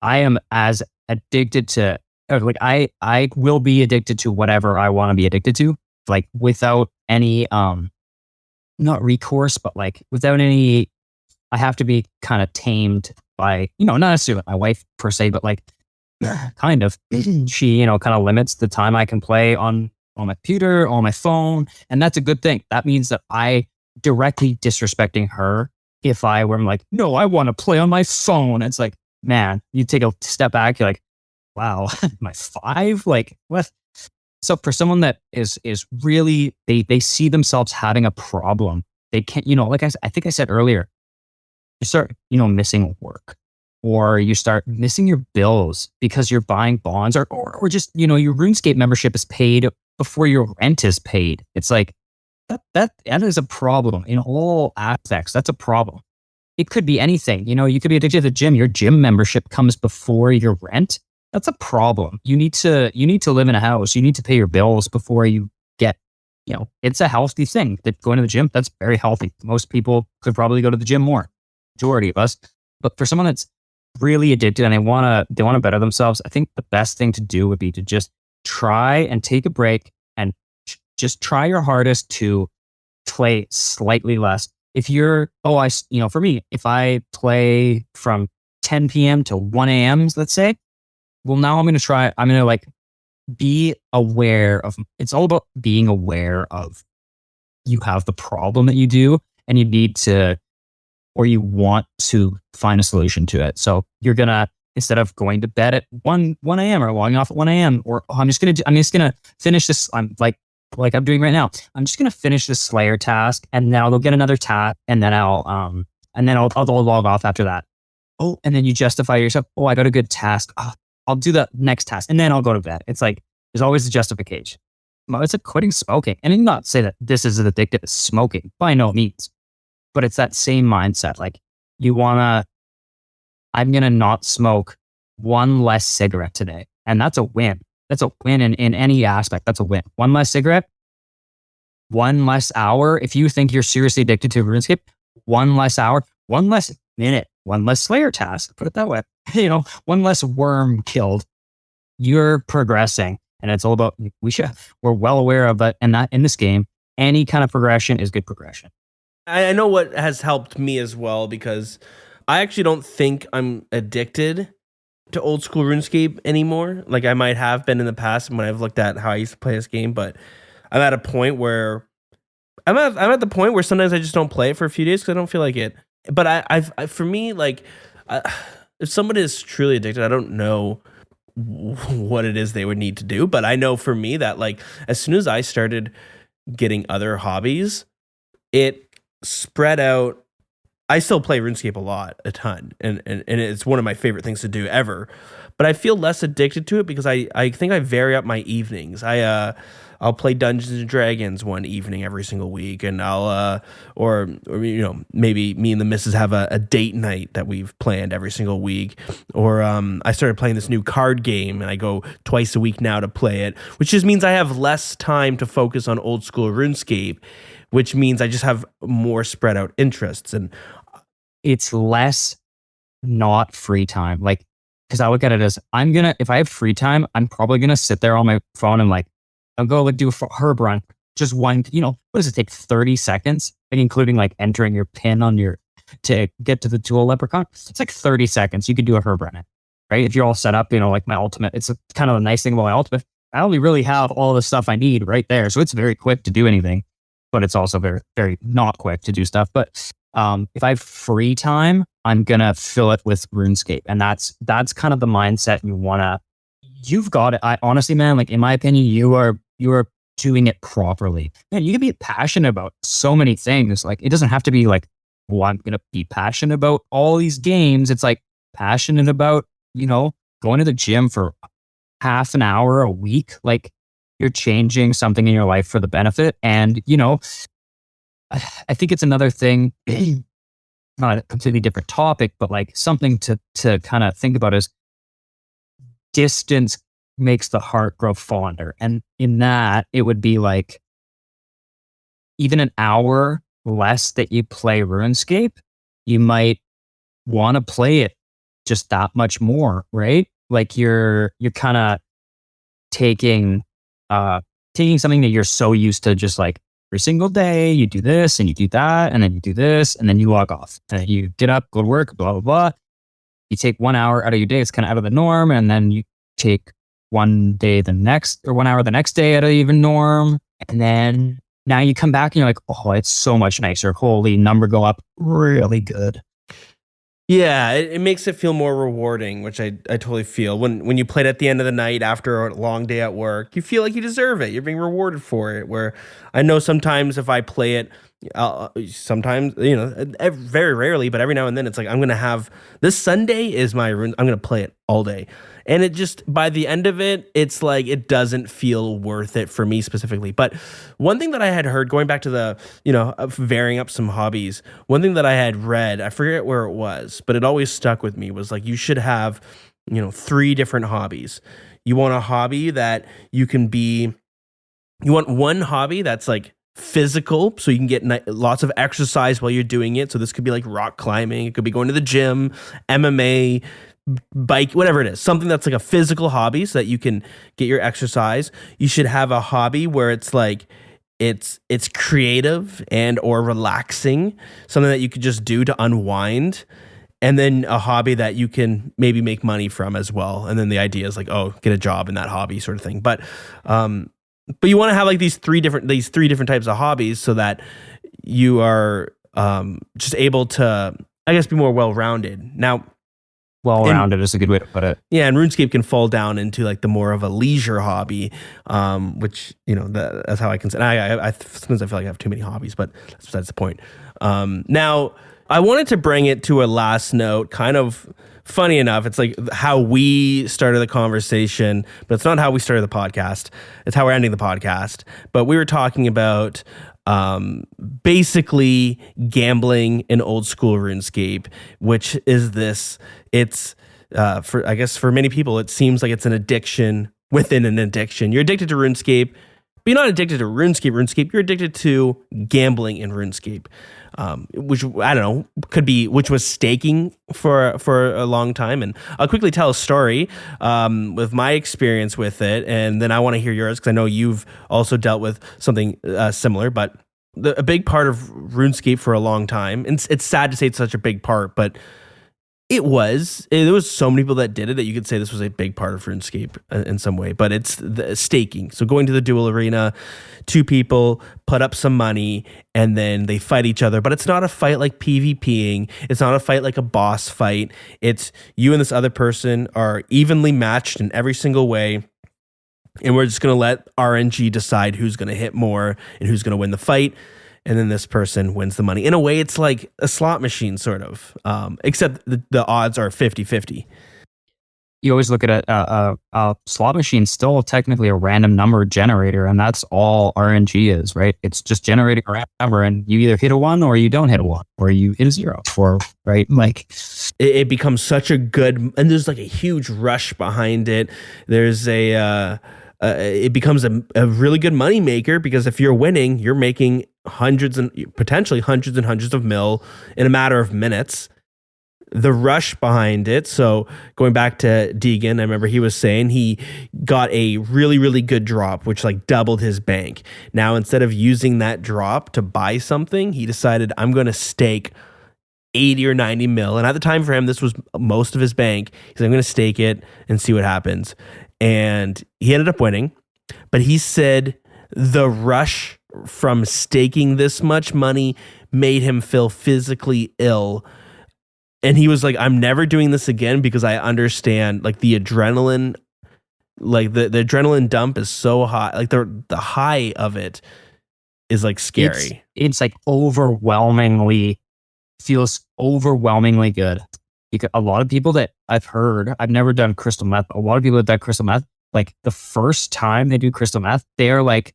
S3: I am as addicted to, like, I will be addicted to whatever I want to be addicted to, like without any, not recourse, but like without any, I have to be kind of tamed by, not necessarily my wife per se, but like kind of, she, kind of limits the time I can play on my computer, on my phone. And that's a good thing. That means that I directly disrespecting her if I were like, no, I want to play on my phone. It's like, man, you take a step back, you're like, wow, my 5? Like, what? So for someone that is really, they see themselves having a problem. They can't, like I think I said earlier, you start, missing work, or you start missing your bills because you're buying bonds, or just, your RuneScape membership is paid before your rent is paid. It's like, that is a problem in all aspects. That's a problem. It could be anything. You could be addicted to the gym. Your gym membership comes before your rent. That's a problem. You need to live in a house. You need to pay your bills before you get, it's a healthy thing. That going to the gym, that's very healthy. Most people could probably go to the gym more. Majority of us. But for someone that's really addicted and they want to better themselves, I think the best thing to do would be to just try and take a break and just try your hardest to play slightly less. If you're, for me, if I play from 10 p.m. to 1 a.m., let's say, well, now I'm going to like be aware of, it's all about being aware of you have the problem that you do, and you need to or you want to find a solution to it. So you're going to, instead of going to bed at 1 a.m. or logging off at 1 a.m. or I'm just going to finish this. I'm like I'm doing right now. I'm just going to finish this Slayer task and then I'll go get another task and then I'll log off after that. Oh, and then you justify yourself. Oh, I got a good task. Oh, I'll do the next task and then I'll go to bed. It's like, there's always a justification. It's like quitting smoking. And I'm not say that this is as addictive as smoking by no means, but it's that same mindset. Like I'm going to not smoke one less cigarette today. And that's a win. That's a win in any aspect. That's a win. One less cigarette, one less hour. If you think you're seriously addicted to RuneScape, one less hour, one less minute, one less Slayer task, put it that way. One less worm killed. You're progressing. And it's all about, we're well aware of that. And that in this game, any kind of progression is good progression.
S4: I know what has helped me as well, because I actually don't think I'm addicted to old school RuneScape anymore. Like I might have been in the past when I've looked at how I used to play this game, but I'm at a point where I'm at the point where sometimes I just don't play it for a few days because I don't feel like it. But I for me, like if somebody is truly addicted, I don't know what it is they would need to do, but I know for me that like as soon as I started getting other hobbies, it spread out. I still play RuneScape a ton, and it's one of my favorite things to do ever. But I feel less addicted to it because I think I vary up my evenings. I'll play Dungeons and Dragons one evening every single week, and I'll or maybe me and the missus have a date night that we've planned every single week. Or I started playing this new card game, and I go twice a week now to play it, which just means I have less time to focus on old school RuneScape, which means I just have more spread out interests. And
S3: it's less not free time. Like, because I look at it as if I have free time, I'm probably going to sit there on my phone and like, I'll go like do a herb run. Just one, what does it take? 30 seconds, like including like entering your pin to get to the tool leprechaun. It's like 30 seconds. You could do a herb run, right? If you're all set up, like my ultimate, it's kind of a nice thing about my ultimate. I only really have all the stuff I need right there. So it's very quick to do anything, but it's also very, very not quick to do stuff. But if I have free time, I'm going to fill it with RuneScape. And that's kind of the mindset you've got it. I honestly, man, like in my opinion, you are doing it properly. Man, you can be passionate about so many things. Like it doesn't have to be like, well, I'm going to be passionate about all these games. It's like passionate about, going to the gym for half an hour a week. Like you're changing something in your life for the benefit. And, I think it's another thing, not a completely different topic, but like something to kind of think about is distance makes the heart grow fonder. And in that, it would be like even an hour less that you play RuneScape, you might want to play it just that much more, right? Like you're kind of taking something that you're so used to just like every single day, you do this and you do that, and then you do this, and then you log off. And then you get up, go to work, blah, blah, blah. You take 1 hour out of your day, it's kind of out of the norm, and then you take 1 hour the next day out of even norm. And then now you come back and you're like, oh, it's so much nicer. Holy, number go up really good.
S4: Yeah, it makes it feel more rewarding, which I totally feel. When you play it at the end of the night after a long day at work, you feel like you deserve it. You're being rewarded for it. Where I know sometimes if I play it, sometimes, very rarely, but every now and then it's like, I'm going to have, this Sunday is my rune. I'm going to play it all day. And it just, by the end of it, it's like, it doesn't feel worth it for me specifically. But one thing that I had heard, going back to the, varying up some hobbies, one thing that I had read, I forget where it was, but it always stuck with me, was like, you should have, 3 different hobbies. You want a hobby that you want one hobby that's like physical, so you can get lots of exercise while you're doing it. So this could be like rock climbing. It could be going to the gym, MMA, bike, whatever it is, something that's like a physical hobby so that you can get your exercise. You should have a hobby where it's like it's creative and or relaxing, something that you could just do to unwind, and then a hobby that you can maybe make money from as well. And then the idea is like, oh, get a job in that hobby sort of thing. But you want to have like these three different types of hobbies so that you are just able to, I guess, be more well-rounded. Now,
S3: Well-rounded is a good way to put it.
S4: yeah, and RuneScape can fall down into like the more of a leisure hobby, which, that's how I consider. I sometimes I feel like I have too many hobbies, but that's besides the point. Now, I wanted to bring it to a last note, kind of funny enough. It's like how we started the conversation, but it's not how we started the podcast. It's how we're ending the podcast. But we were talking about basically gambling in old school RuneScape, which is this. It's for many people, it seems like it's an addiction within an addiction. You're addicted to RuneScape, but you're not addicted to RuneScape. You're addicted to gambling in RuneScape, which I don't know, could be, which was staking for a long time. And I'll quickly tell a story with my experience with it, and then I want to hear yours because I know you've also dealt with something similar. But a big part of RuneScape for a long time, and it's sad to say it's such a big part, but there was so many people that did it that you could say this was a big part of RuneScape in some way, but it's the staking. So going to the duel arena, two people put up some money and then they fight each other, but it's not a fight like PvPing. It's not a fight like a boss fight. It's you and this other person are evenly matched in every single way. And we're just going to let RNG decide who's going to hit more and who's going to win the fight. And then this person wins the money. In a way, it's like a slot machine, sort of, except the odds are 50-50.
S3: You always look at a slot machine, still technically a random number generator, and that's all RNG is, right? It's just generating a random number, and you either hit a 1 or you don't hit a 1, or you hit a 0, right? Like
S4: it becomes such a good, and there's like a huge rush behind it. There's it becomes a really good money maker, because if you're winning, you're making potentially hundreds and hundreds of mil in a matter of minutes. The rush behind it. So going back to Deegan, I remember he was saying he got a really, really good drop, which like doubled his bank. Now, instead of using that drop to buy something, he decided, I'm going to stake 80 or 90 mil. And at the time for him, this was most of his bank. He's like, I'm going to stake it and see what happens. And he ended up winning. But he said the rush from staking this much money made him feel physically ill. And he was like, I'm never doing this again, because I understand like the adrenaline, like the adrenaline dump is so high. Like the high of it is like scary.
S3: It's like feels overwhelmingly good. A lot of people that I've heard, I've never done crystal meth, but a lot of people that done crystal meth, like the first time they do crystal meth, they're like,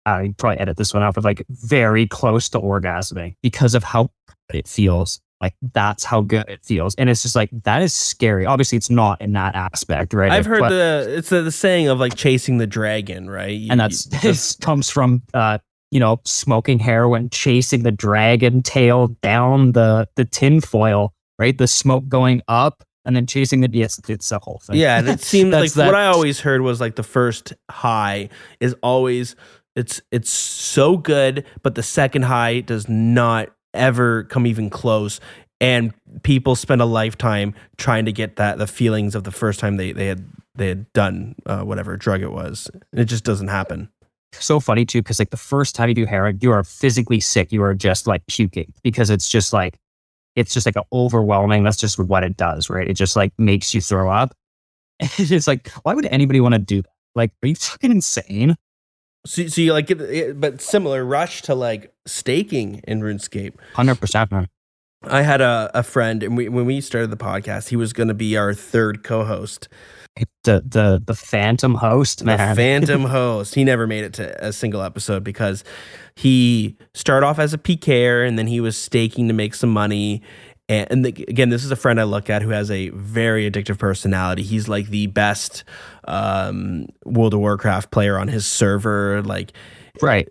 S3: you probably edit this one out, but like very close to orgasming because of how it feels. Like that's how good it feels. And it's just like, that is scary. Obviously it's not in that aspect, right?
S4: I've heard it's the saying of like chasing the dragon, right?
S3: And this comes from, smoking heroin, chasing the dragon tail down the tin foil, right? The smoke going up and then chasing it's a whole thing.
S4: Yeah. And it seems like what I always heard was like the first high is always, it's so good, but the second high does not ever come even close, and people spend a lifetime trying to get the feelings of the first time they had done whatever drug it was. It just doesn't happen.
S3: So funny too, because like the first time you do heroin, you are physically sick. You are just like puking, because it's just like an overwhelming. That's just what it does, right? It just like makes you throw up. It's like, why would anybody want to do that? Like, are you fucking insane?
S4: So you like it, but similar rush to like staking in RuneScape.
S3: 100%, man.
S4: I had a friend, and when we started the podcast, he was going to be our third co-host.
S3: The phantom host, man.
S4: The phantom host. He never made it to a single episode because he started off as a PKer, and then he was staking to make some money. And again, this is a friend I look at who has a very addictive personality. He's like the best World of Warcraft player on his server. Like,
S3: right.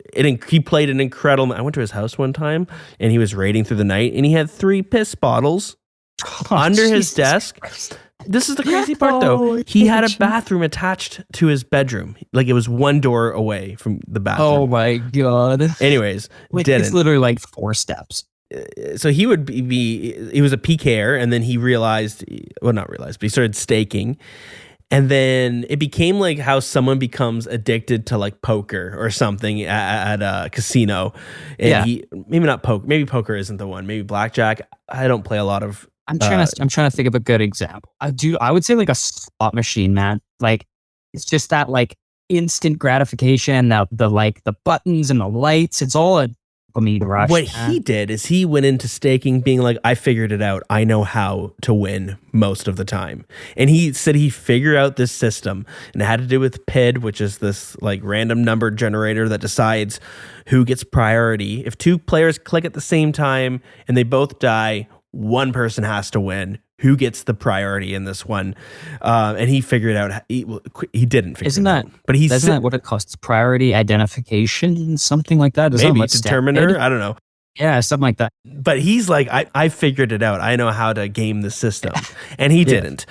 S4: He played an incredible. I went to his house one time, and he was raiding through the night, and he had 3 piss bottles under his desk.
S3: Christ.
S4: This is the crazy part, though. He had a bathroom attached to his bedroom. Like, it was one door away from the bathroom.
S3: Oh my God.
S4: Anyways,
S3: it's literally like 4 steps.
S4: So he would he was a PKer, and then he not realized, but he started staking. And then it became like how someone becomes addicted to like poker or something at a casino. And
S3: Yeah.
S4: maybe not poker, maybe poker isn't the one, maybe blackjack. I don't play a lot of.
S3: I'm trying to think of a good example. I would say like a slot machine, man. Like it's just that like instant gratification, the like the buttons and the lights. It's all a dopamine rush.
S4: What he did is he went into staking being like, I figured it out. I know how to win most of the time. And he said he figured out this system, and it had to do with PID, which is this like random number generator that decides who gets priority. If two players click at the same time and they both die, one person has to win. Who gets the priority in this one? And he figured out. He didn't figure
S3: Isn't
S4: it
S3: that?
S4: out. But he's
S3: Isn't that what it costs? Priority identification, something like that.
S4: maybe determiner. I don't know.
S3: Yeah, something like that.
S4: But he's like, I figured it out. I know how to game the system, and he didn't.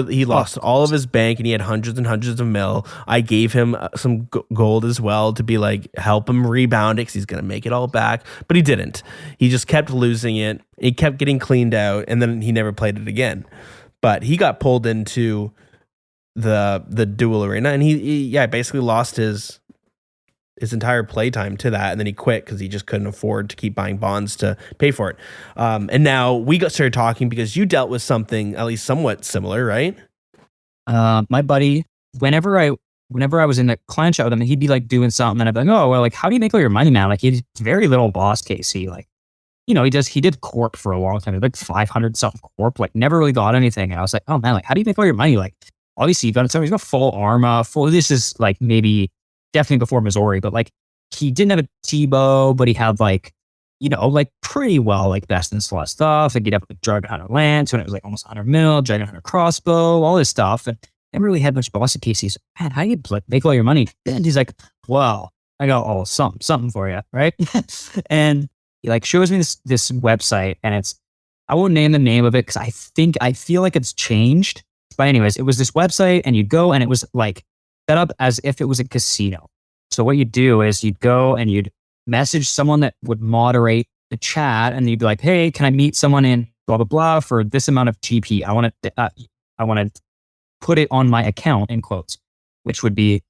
S4: He lost all of his bank, and he had hundreds and hundreds of mil. I gave him some gold as well to be like help him rebound it because he's gonna make it all back. But he didn't. He just kept losing it. He kept getting cleaned out, and then he never played it again. But he got pulled into the dual arena, and he basically lost his entire playtime to that, and then he quit because he just couldn't afford to keep buying bonds to pay for it. And now we got started talking because you dealt with something at least somewhat similar, right?
S3: My buddy, whenever I was in the client chat with him, he'd be like doing something, and I'd be like, oh, well, like, how do you make all your money, man? Like, he had very little boss, Casey. Like, you know, he did corp for a long time. He did like 500 something corp, like never really got anything. And I was like, oh man, like, how do you make all your money? Like, obviously he's got full armor, this is like maybe definitely before Missouri, but like he didn't have a T-bow, but he had like, you know, like pretty well like best in slot stuff. Like he'd have like Dragon Hunter Lance when it was like almost 100 mil, Dragon Hunter Crossbow, all this stuff. And never really had much bossy cases. Man, how do you like make all your money? And he's like, well, I got something for you, right? And he like shows me this website, and I won't name the name of it because I feel like it's changed. But anyways, it was this website, and you'd go, and it was like set up as if it was a casino. So what you'd do is you'd go and you'd message someone that would moderate the chat, and you'd be like, hey, can I meet someone in blah, blah, blah for this amount of GP? I want to put it on my account in quotes, which would be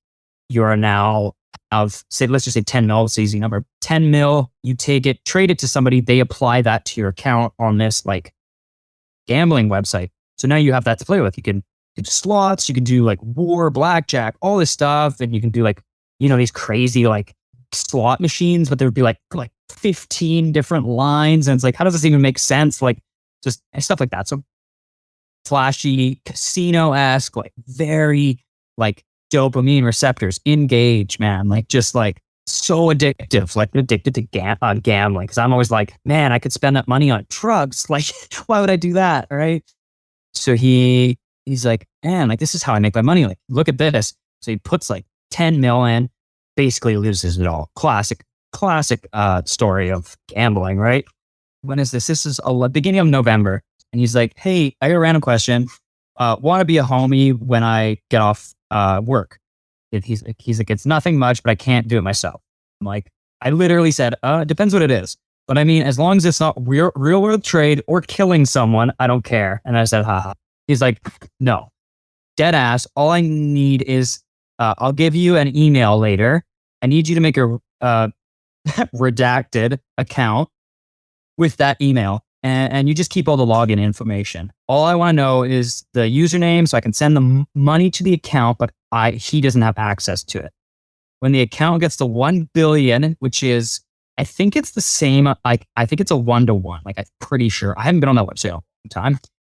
S3: you are now let's just say 10 mil, it's an easy number, 10 mil, you take it, trade it to somebody, they apply that to your account on this like gambling website. So now you have that to play with. You can do slots, you can do like war, blackjack, all this stuff. And you can do like, you know, these crazy like slot machines, but there would be like 15 different lines. And it's like, how does this even make sense? Like just stuff like that. So flashy, casino-esque, like very like dopamine receptors engage, man. Like just like so addictive, like addicted to gambling. Cause I'm always like, man, I could spend that money on drugs. Like, why would I do that? Right. So he's like, man, like this is how I make my money. Like, look at this. So he puts like 10 mil in, basically loses it all. Classic story of gambling, right? When is this? This is beginning of November. And he's like, hey, I got a random question. Want to be a homie when I get off work? He's like, it's nothing much, but I can't do it myself. I'm like, I literally said, depends what it is. But I mean, as long as it's not real world trade or killing someone, I don't care. And I said, haha. He's like, no, dead ass. All I need is, I'll give you an email later. I need you to make a redacted account with that email. And you just keep all the login information. All I want to know is the username so I can send the money to the account, but he doesn't have access to it. When the account gets to 1 billion, which is, I think it's the same, like, I think it's a 1-to-1. Like, I'm pretty sure. I haven't been on that website in a long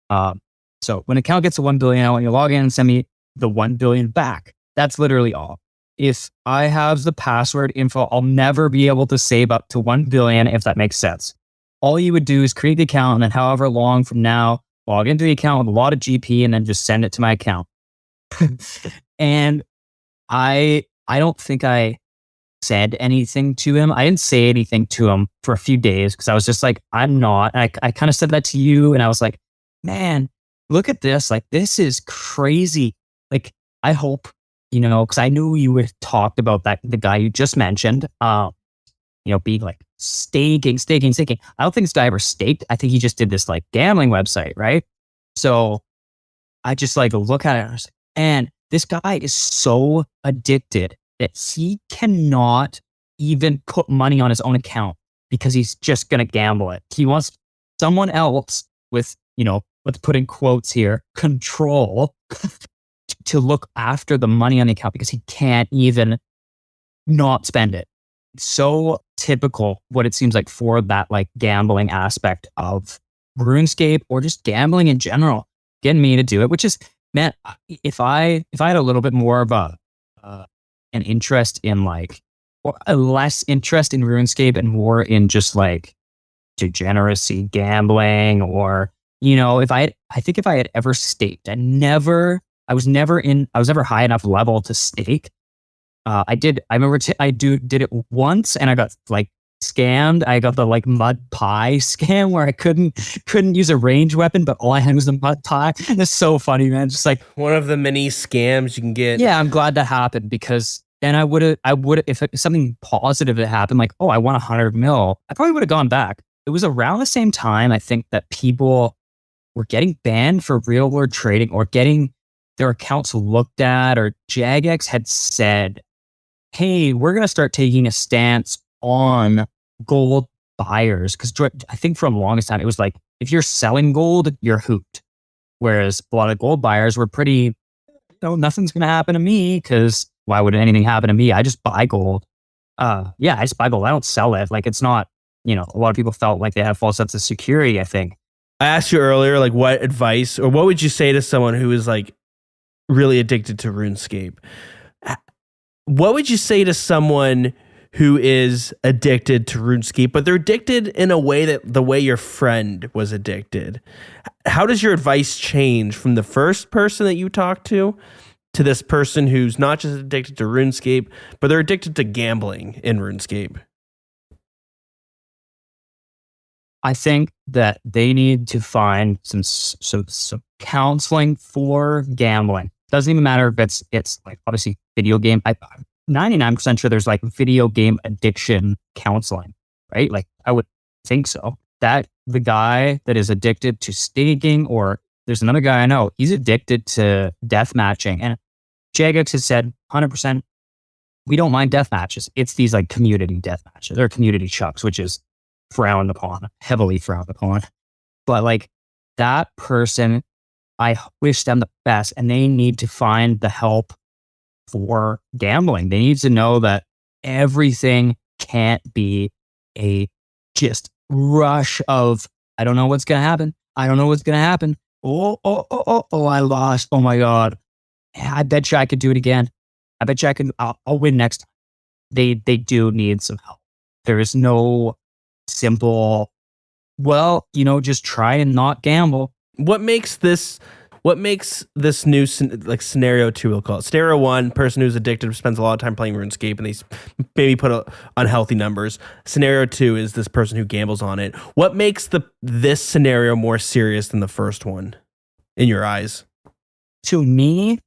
S3: time. So when the account gets to 1 billion, I want you to log in and send me the 1 billion back. That's literally all. If I have the password info, I'll never be able to save up to 1 billion, if that makes sense. All you would do is create the account, and then however long from now, log into the account with a lot of GP, and then just send it to my account. And I don't think I said anything to him. I didn't say anything to him for a few days because I was just like, I'm not. And I kind of said that to you, and I was like, man, look at this. Like, this is crazy. Like, I hope, because I knew you had talked about the guy you just mentioned, being like staking. I don't think this guy ever staked. I think he just did this like gambling website, right? So I just like look at it and I was like, And this guy is so addicted that he cannot even put money on his own account because he's just going to gamble it. He wants someone else with, let's put in quotes here, control to look after the money on the account because he can't even not spend it. It's so typical what it seems like for that like gambling aspect of RuneScape or just gambling in general, getting me to do it, which is, man, if I had a little bit more of an interest in like, or a less interest in RuneScape and more in just like degeneracy gambling, or if I had ever staked, I was never high enough level to stake. I remember did it once and I got like scammed. I got the like mud pie scam where I couldn't use a range weapon, but all I had was a mud pie. It's so funny, man. Just like
S4: one of the many scams you can get.
S3: Yeah, I'm glad that happened because then I would if something positive had happened, like, oh, I won 100 mil, I probably would have gone back. It was around the same time I think that people were getting banned for real world trading or getting their accounts looked at, or Jagex had said, hey, we're going to start taking a stance on gold buyers. Because I think for the longest time, it was like, if you're selling gold, you're hooped. Whereas a lot of gold buyers were pretty, nothing's going to happen to me because why would anything happen to me? I just buy gold. I just buy gold. I don't sell it. Like, it's not, a lot of people felt like they have false sense of security, I think.
S4: I asked you earlier, like, what advice or what would you say to someone who is like really addicted to RuneScape? What would you say to someone who is addicted to RuneScape, but they're addicted in a way that the way your friend was addicted? How does your advice change from the first person that you talked to this person who's not just addicted to RuneScape, but they're addicted to gambling in RuneScape?
S3: I think that they need to find some counseling for gambling. Doesn't even matter if it's like obviously video game. I'm 99% sure there's like video game addiction counseling, right? Like I would think so. That the guy that is addicted to staking, or there's another guy I know, he's addicted to death matching. And Jagex has said 100%, we don't mind death matches. It's these like community death matches or community chucks, which is frowned upon, heavily frowned upon. But like that person, I wish them the best, and they need to find the help for gambling. They need to know that everything can't be a just rush of, I don't know what's going to happen. I don't know what's going to happen. Oh, I lost. Oh my God. Yeah, I bet you I could do it again. I bet you I'll win next time. They do need some help. There is no simple, just try and not gamble.
S4: What makes this new like scenario 2, we'll call it scenario 1, person who's addicted spends a lot of time playing RuneScape and they maybe put unhealthy numbers. Scenario 2 is this person who gambles on it. What makes this scenario more serious than the first one in your eyes?
S3: To me,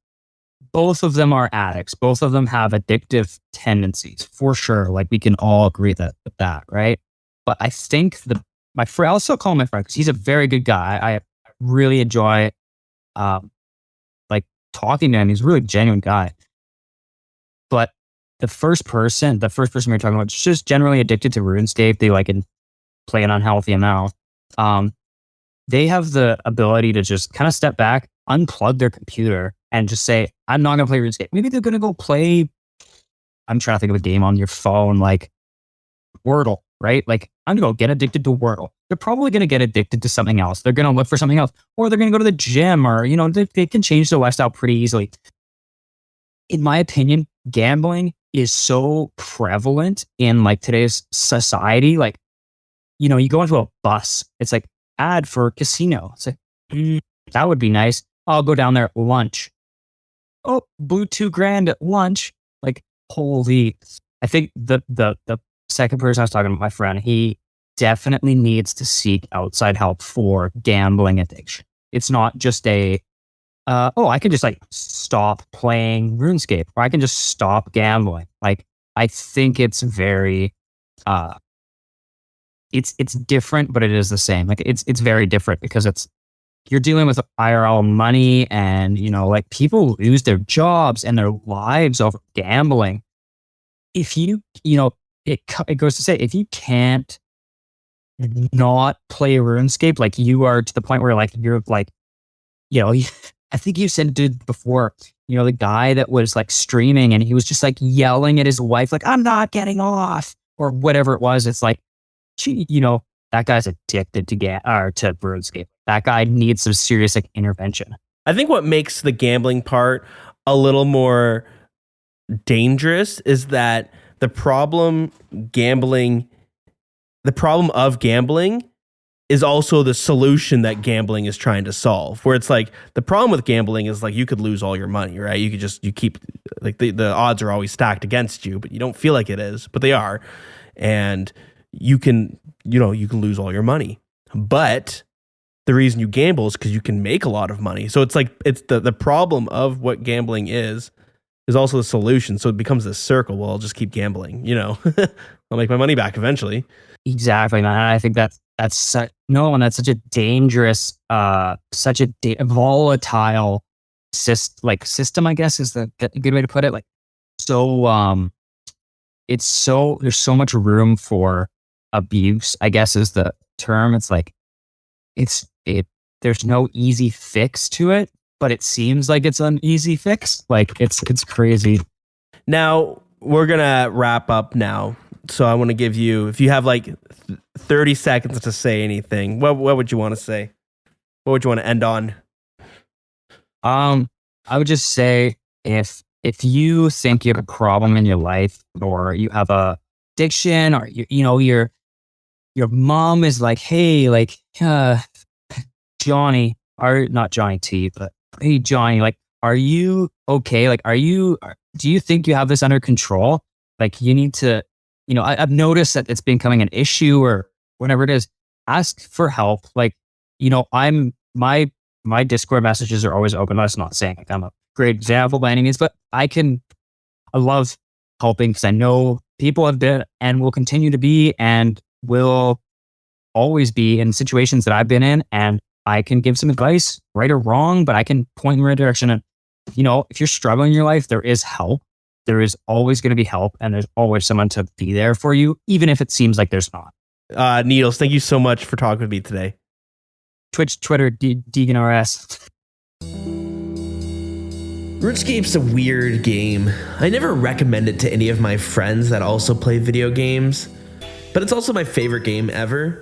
S3: both of them are addicts. Both of them have addictive tendencies for sure. Like we can all agree with that, right? But I think my friend, I'll still call him my friend because he's a very good guy. I really enjoy like talking to him. He's a really genuine guy. But the first person we were talking about is just generally addicted to RuneScape. They like play an unhealthy amount. They have the ability to just kind of step back, unplug their computer, and just say, I'm not going to play RuneScape. Maybe they're going to go play, I'm trying to think of a game on your phone, like Wordle, right? Like, I'm going to go get addicted to Wordle. They're probably going to get addicted to something else. They're going to look for something else, or they're going to go to the gym, or, they can change their lifestyle pretty easily. In my opinion, gambling is so prevalent in like today's society. Like, you go into a bus, it's like ad for casino. It's like, that would be nice. I'll go down there at lunch. Oh, blew $2,000 at lunch. Like, holy. I think the second person I was talking about, my friend, he definitely needs to seek outside help for gambling addiction. It's not just I can just like stop playing RuneScape, or I can just stop gambling. Like, I think it's very, it's different, but it is the same. Like it's very different because it's you're dealing with IRL money, and like people lose their jobs and their lives over gambling. If you it goes to say, if you can't not play RuneScape, like you are to the point where like you're like, I think you said dude before, the guy that was like streaming and he was just like yelling at his wife, like, I'm not getting off, or whatever it was. It's like, that guy's addicted to to RuneScape. That guy needs some serious like intervention.
S4: I think what makes the gambling part a little more dangerous is that the problem of gambling is also the solution that gambling is trying to solve. Where it's like, the problem with gambling is like, you could lose all your money, right? You keep like the odds are always stacked against you, but you don't feel like it is, but they are. And you can lose all your money. But the reason you gamble is because you can make a lot of money. So it's like, it's the problem of what gambling is also the solution. So it becomes this circle. Well, I'll just keep gambling, I'll make my money back eventually.
S3: Exactly, man. I think that's such a dangerous, volatile system, I guess is the good way to put it. Like, so, there's so much room for abuse, I guess is the term. It's like, there's no easy fix to it, but it seems like it's an easy fix. Like it's crazy. Now we're going to wrap up now. So I want to give you, if you have like 30 seconds to say anything, what would you want to say? What would you want to end on? I would just say if you think you have a problem in your life, or you have a addiction, or your mom is like, hey, like Johnny, or not Johnny T, but hey Johnny, like, are you okay? Like, do you think you have this under control? Like, you need to, I've noticed that it's becoming an issue, or whatever it is. Ask for help. Like, my Discord messages are always open. That's not saying like I'm a great example by any means, but I love helping because I know people have been and will continue to be and will always be in situations that I've been in, and I can give some advice, right or wrong, but I can point in the right direction. And if you're struggling in your life, there is help. There is always going to be help, and there's always someone to be there for you, even if it seems like there's not.
S4: Needles, thank you so much for talking with me today.
S3: Twitch, Twitter, DeeganRS.
S4: RuneScape's a weird game. I never recommend it to any of my friends that also play video games, but it's also my favorite game ever.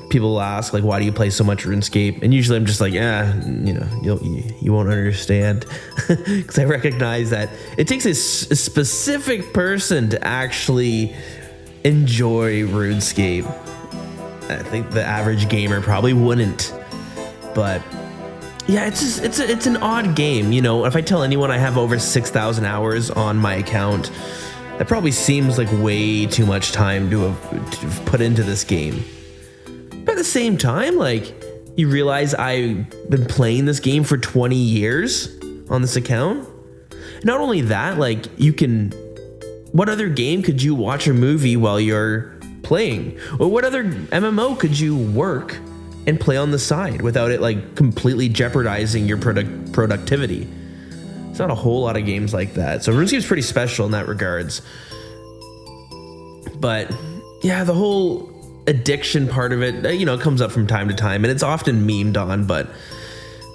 S4: People will ask, like, why do you play so much RuneScape? And usually I'm just like, you won't understand. Because I recognize that it takes a specific person to actually enjoy RuneScape. I think the average gamer probably wouldn't. But yeah, it's an odd game. If I tell anyone I have over 6,000 hours on my account, that probably seems like way too much time to have put into this game. But at the same time, like, you realize I've been playing this game for 20 years on this account. Not only that, like, what other game could you watch a movie while you're playing? Or what other MMO could you work and play on the side without it, like, completely jeopardizing your productivity? There's not a whole lot of games like that. So RuneScape's pretty special in that regards. But yeah, the whole addiction part of it, comes up from time to time, and it's often memed on, but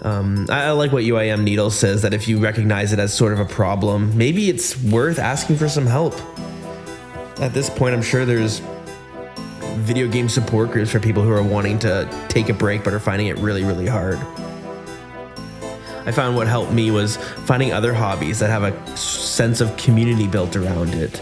S4: I like what UIMNEEDLES says, that if you recognize it as sort of a problem, maybe it's worth asking for some help. At this point, I'm sure there's video game support groups for people who are wanting to take a break but are finding it really, really hard. I found what helped me was finding other hobbies that have a sense of community built around it.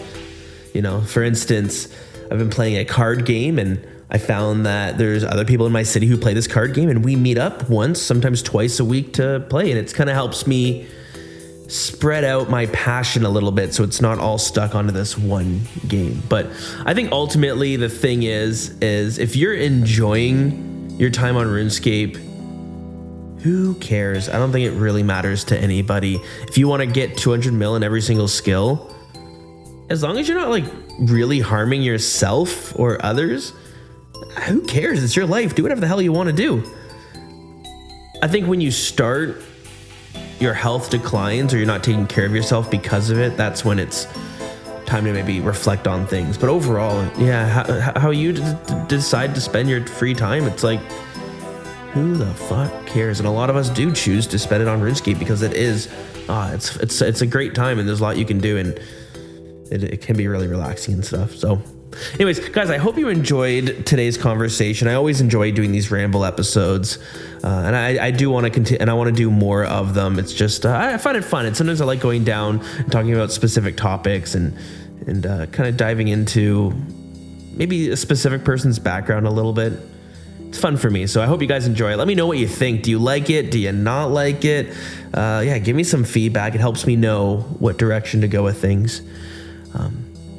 S4: For instance, I've been playing a card game, and I found that there's other people in my city who play this card game, and we meet up once, sometimes twice a week to play, and it kind of helps me spread out my passion a little bit so it's not all stuck onto this one game. But I think ultimately the thing is if you're enjoying your time on RuneScape, who cares? I don't think it really matters to anybody. If you want to get 200 mil in every single skill, as long as you're not like really harming yourself or others, who cares? It's your life. Do whatever the hell you want to do. I think when you start, your health declines or you're not taking care of yourself because of it. That's when it's time to maybe reflect on things. But overall, yeah, how you decide to spend your free time, it's like, who the fuck cares? And a lot of us do choose to spend it on RuneScape because it is, it's a great time and there's a lot you can do, and it can be really relaxing and stuff. So anyways, guys, I hope you enjoyed today's conversation. I always enjoy doing these ramble episodes, and I do want to continue, and I want to do more of them. It's just I find it fun, and sometimes I like going down and talking about specific topics and kind of diving into maybe a specific person's background a little bit. It's fun for me, so I hope you guys enjoy it. Let me know what you think. Do you like it? Do you not like it? Yeah, give me some feedback. It helps me know what direction to go with things.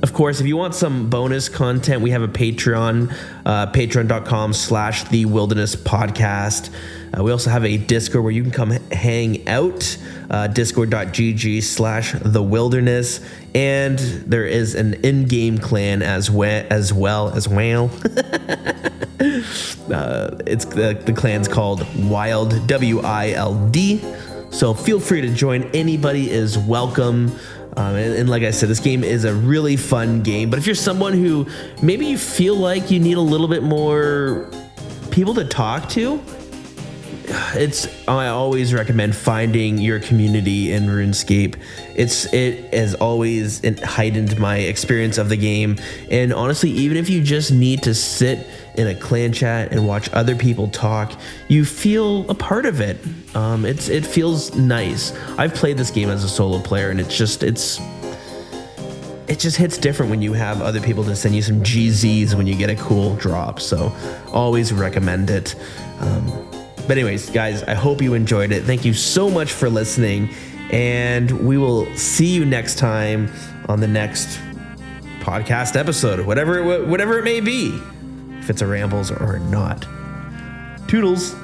S4: Of course, if you want some bonus content, we have a Patreon, patreon.com/The Wilderness Podcast. We also have a Discord where you can come hang out, discord.gg/The Wilderness. And there is an in-game clan as well. It's the clan's called Wild, WILD. So feel free to join. Anybody is welcome. And like I said, this game is a really fun game. But if you're someone who maybe you feel like you need a little bit more people to talk to, I always recommend finding your community in RuneScape. It has always heightened my experience of the game. And honestly, even if you just need to sit in a clan chat and watch other people talk, you feel a part of it. It feels nice. I've played this game as a solo player, and it just hits different when you have other people to send you some GZs when you get a cool drop. So always recommend it. But anyways, guys, I hope you enjoyed it. Thank you so much for listening, and we will see you next time on the next podcast episode, whatever it may be, if it's a rambles or not. Toodles.